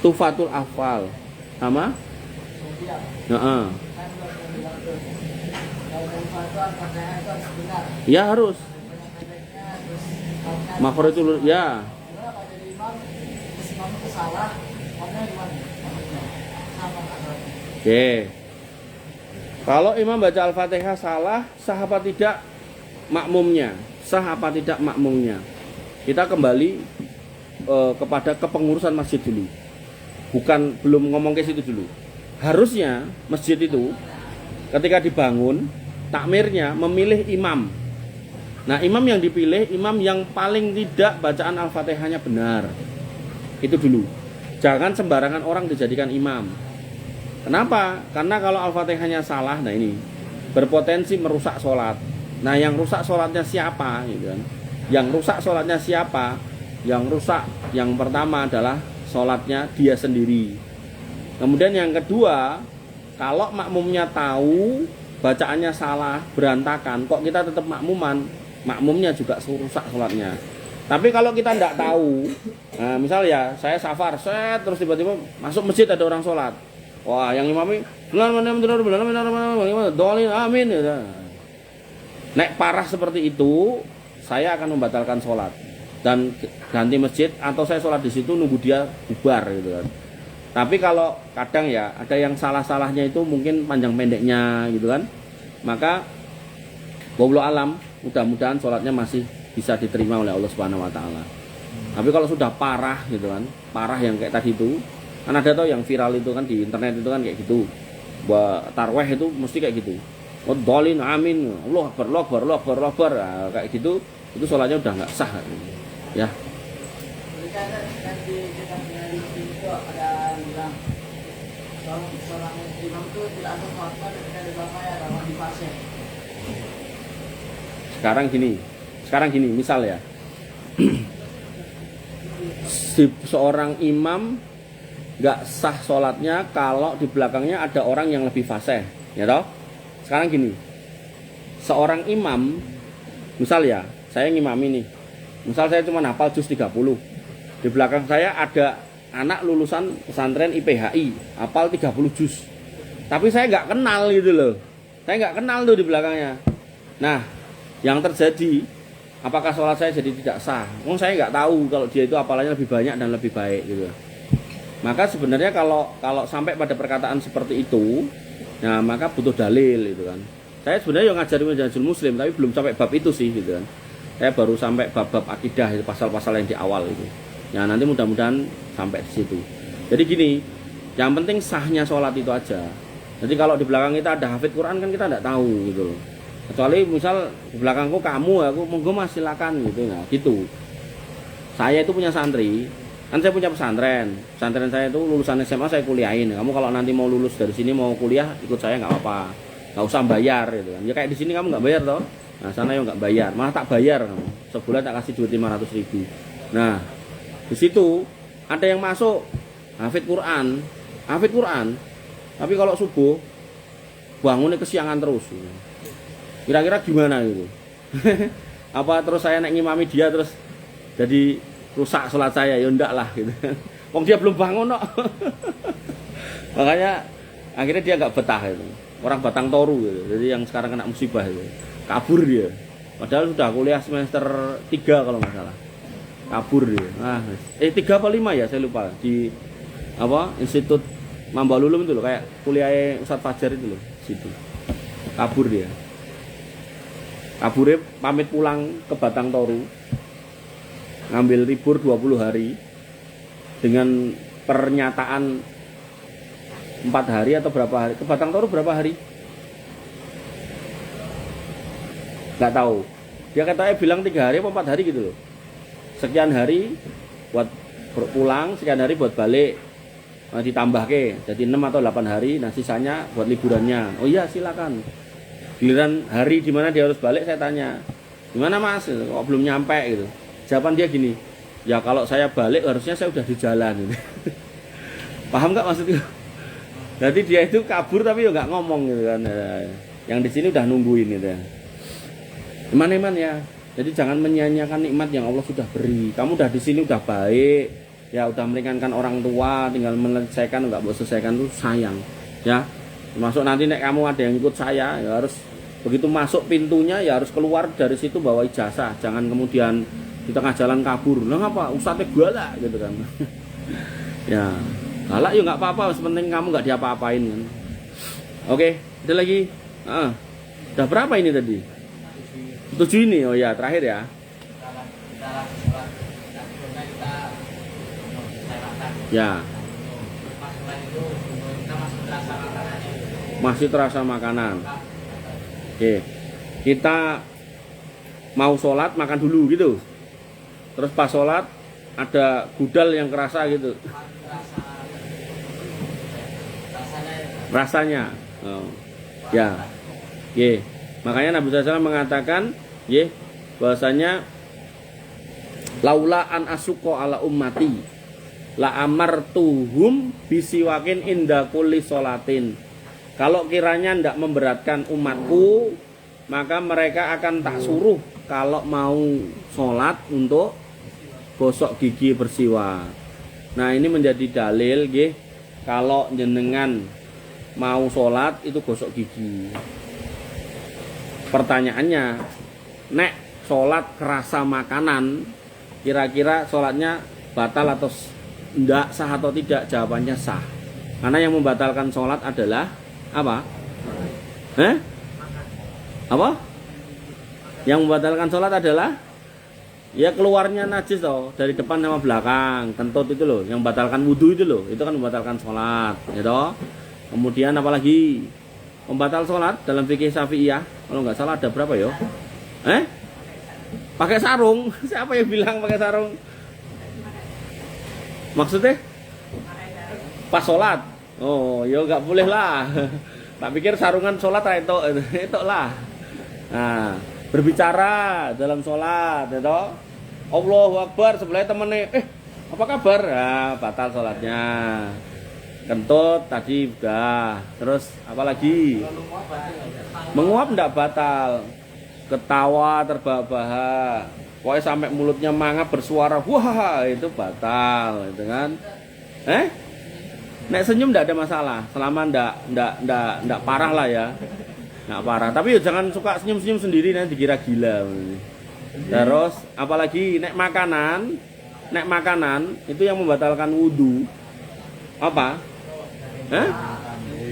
Tufatul Afal. Sama? Heeh. Ya harus. Makhrajatul ya. Oke. Kalau imam baca Al-Fatihah salah, sah apa tidak makmumnya? Sah apa tidak makmumnya? Kita kembali kepada kepengurusan masjid dulu. Belum ngomong ke situ dulu. Harusnya masjid itu ketika dibangun, takmirnya memilih imam. Nah, imam yang dipilih imam yang paling tidak bacaan Al-Fatihahnya benar. Itu dulu. Jangan sembarangan orang dijadikan imam. Kenapa? Karena kalau Al-Fatihahnya salah, nah ini berpotensi merusak sholat. Nah, yang rusak sholatnya siapa? Gitu kan? Yang rusak sholatnya siapa? Yang rusak yang pertama adalah sholatnya dia sendiri. Kemudian yang kedua, kalau makmumnya tahu bacaannya salah, berantakan, kok kita tetap makmuman, makmumnya juga rusak sholatnya. Tapi kalau kita tidak tahu, nah misal ya saya safar, terus tiba-tiba masuk masjid ada orang sholat. Wah, yang imami dolin amin. Nek parah seperti itu, saya akan membatalkan sholat dan ganti masjid atau saya sholat di situ nunggu dia bubar gitu kan. Tapi kalau kadang ya ada yang salah-salahnya itu mungkin panjang pendeknya gitu kan, maka wallahu alam, mudah-mudahan sholatnya masih bisa diterima oleh Allah Subhanahu Wa Taala. Tapi kalau sudah parah gitu kan, parah yang kayak tadi itu. Kan ada tau yang viral itu kan di internet itu kan kayak gitu. Buat tarweh itu mesti kayak gitu. Oh dolin amin, Allah akbar. Nah, kayak gitu, itu sholatnya udah nggak sah. Ya. Sekarang gini, misal ya. Seorang imam nggak sah sholatnya kalau di belakangnya ada orang yang lebih fasih, ya toh? Sekarang gini, seorang imam, misal ya, saya ngimami nih, misal saya cuma hafal juz 30, di belakang saya ada anak lulusan pesantren IPHI, hafal 30 juz. Tapi saya nggak kenal gitu loh. Saya nggak kenal tuh di belakangnya. Nah, yang terjadi, apakah sholat saya jadi tidak sah? Saya nggak tahu kalau dia itu hafalannya lebih banyak dan lebih baik gitu. Maka sebenarnya kalau sampai pada perkataan seperti itu, nah maka butuh dalil gitu kan. Saya sebenarnya yang ngajarin Minhajul Muslim, tapi belum sampai bab itu sih gitu kan. Saya baru sampai bab-bab akidah, itu pasal-pasal yang di awal itu. Ya nanti mudah-mudahan sampai di situ. Jadi gini, yang penting sahnya sholat itu aja. Jadi kalau di belakang kita ada hafid Quran kan kita tidak tahu gitu loh. Kecuali misal di belakangku kamu, aku monggo mas silakan gitu. Nah gitu. Saya itu punya santri, kan saya punya pesantren. Pesantren saya itu lulusan SMA saya kuliahin. Kamu kalau nanti mau lulus dari sini mau kuliah ikut saya nggak apa-apa, nggak usah bayar gitu kan. Ya kayak di sini kamu nggak bayar toh. Nah sana yang nggak bayar, malah tak bayar kamu. Sebulan tak kasih duit 500.000. Nah di situ ada yang masuk hafid Quran, tapi kalau subuh bangunnya kesiangan terus. Kira-kira gimana gitu? Apa terus saya naik ngimami dia terus jadi rusak sholat saya? Ya enggak lah gitu. Wong dia belum bangun kok. Makanya akhirnya dia nggak betah itu. Orang Batang Toru gitu. Jadi yang sekarang kena musibah itu. Kabur dia. Padahal sudah kuliah semester 3 kalau nggak salah. Kabur dia. 3 apa 5 ya saya lupa. Di apa? Institut Mambalulum itu loh, kayak kuliah Ustadz Fajar itu loh, situ. Kabur dia. Kaburnya pamit pulang ke Batang Toru. Ngambil libur 20 hari dengan pernyataan 4 hari atau berapa hari? Ke Batang Toru berapa hari? Nggak tahu. Dia katanya bilang 3 hari atau 4 hari gitu loh. Sekian hari buat pulang, sekian hari buat balik. Nah, ditambah ke jadi 6 atau 8 hari. Nah sisanya buat liburannya. Oh iya silakan. Giliran hari di mana dia harus balik saya tanya, gimana mas? Kok belum nyampe gitu? Jawaban dia gini, ya kalau saya balik harusnya saya udah di jalan gitu. Paham nggak maksudnya? Jadi dia itu kabur tapi ya nggak ngomong gitu kan. Yang di sini udah nungguin gitu. Iman ya. Jadi jangan menyia-nyiakan nikmat yang Allah sudah beri. Kamu udah di sini udah baik, ya udah meringankan orang tua, tinggal menyelesaikan nggak mau selesaikan tuh sayang, ya. Termasuk nanti nek kamu ada yang ikut saya, ya harus begitu masuk pintunya ya harus keluar dari situ bawa ijazah. Jangan kemudian di tengah jalan kabur. Lah ngapa? Ustadznya galak gitu kan. Ya, galak ya nggak apa-apa, sepenting kamu nggak diapa-apain kan. Oke, ada lagi. Udah berapa ini tadi? 7 ini, oh ya terakhir ya. Ya. Masih terasa makanan. Oke. Kita mau sholat makan dulu gitu. Terus pas sholat ada gudal yang kerasa gitu. Rasanya. Oh. Ya. Oke. Makanya Nabi SAW mengatakan, bahwasanya laula an asuko ala ummati la amartuhum bisiwakin inda kulli sholatin. Kalau kiranya tidak memberatkan umatku, maka mereka akan tak suruh kalau mau sholat untuk gosok gigi bersiwak. Nah ini menjadi dalil, kalau jenengan mau sholat itu gosok gigi. Pertanyaannya, nek sholat kerasa makanan, kira-kira sholatnya batal atau enggak, sah atau tidak? Jawabannya sah. Karena yang membatalkan sholat adalah apa? Apa? Yang membatalkan sholat adalah ya keluarnya najis toh dari depan sama belakang, kentut itu loh, yang membatalkan wudhu itu loh, itu kan membatalkan sholat, ya toh. Kemudian apalagi pembatal sholat dalam fikih Syafi'iyah, kalau nggak salah ada berapa ya? Pakai sarung. Siapa yang bilang pakai sarung? Maksudnya? Pas sholat. Oh, ya nggak boleh lah. Tak pikir sarungan sholat itu lah. Nah, berbicara dalam sholat, itu Allahu Akbar sebelah temennya. Apa kabar? Nah, batal sholatnya. Kentut tadi udah. Terus apalagi? Menguap enggak batal. Ketawa terbahak-bahak. Pokoknya sampai mulutnya mangap bersuara, wah itu batal, gitu kan? Nek senyum ndak ada masalah, selama ndak parah lah ya. Nggak parah, tapi ya jangan suka senyum-senyum sendiri nanti dikira gila. Terus apalagi nek makanan itu yang membatalkan wudhu apa?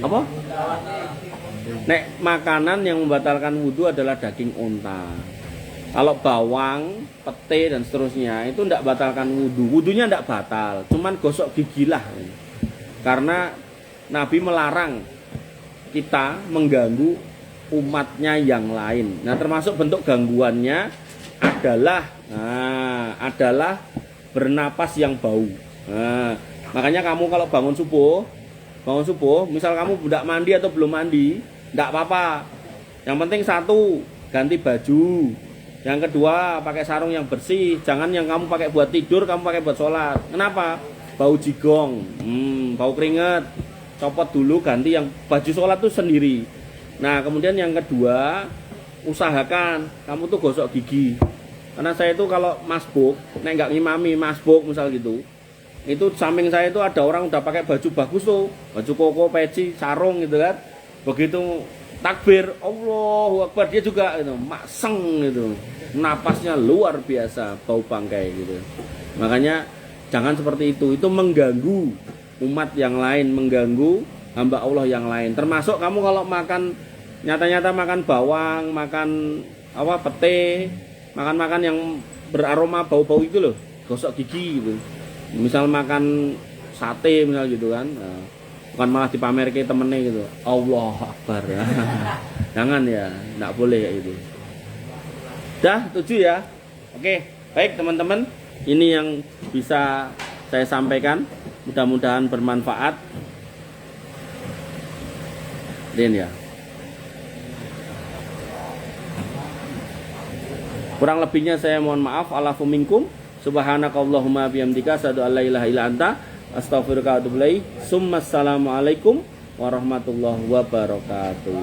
Apa? Nek makanan yang membatalkan wudhu adalah daging unta. Kalau bawang, pete dan seterusnya itu ndak batalkan wudhu. Wudhunya ndak batal, cuman gosok gigi lah. Karena Nabi melarang kita mengganggu umatnya yang lain. Nah, termasuk bentuk gangguannya adalah bernapas yang bau. Nah, makanya kamu kalau bangun subuh, misal kamu tidak mandi atau belum mandi, tidak apa-apa. Yang penting satu, ganti baju. Yang kedua, pakai sarung yang bersih. Jangan yang kamu pakai buat tidur, kamu pakai buat sholat. Kenapa? Bau jigong, bau keringat. Copot dulu, ganti yang baju sholat tuh sendiri. Nah, kemudian yang kedua, usahakan kamu tuh gosok gigi. Karena saya itu kalau masbuk, nek nggak ngimami masbuk misal gitu, itu samping saya itu ada orang udah pakai baju bagus tuh, baju koko, peci, sarung gitu kan. Begitu takbir, Allahu Akbar, dia juga itu makseng gitu. Napasnya luar biasa, bau bangkai gitu. Makanya jangan seperti itu mengganggu umat yang lain, mengganggu hamba Allah yang lain. Termasuk kamu kalau makan nyata-nyata makan bawang, makan pete, makan yang beraroma bau-bau itu loh, gosok gigi gitu. Misal makan sate misal gitu kan, nah, bukan malah dipamer ke temennya gitu. Allah Akbar. Jangan ya, nggak boleh ya itu. Dah, setuju ya? Oke, baik teman-teman, ini yang bisa saya sampaikan. Mudah-mudahan bermanfaat. Den ya. Kurang lebihnya saya mohon maaf. Alafu minkum. Subhanakallahumma bihamdika asyhadu an la ilaha illa anta astaghfiruka wa atubu ilaik. Assalamualaikum warahmatullahi wabarakatuh.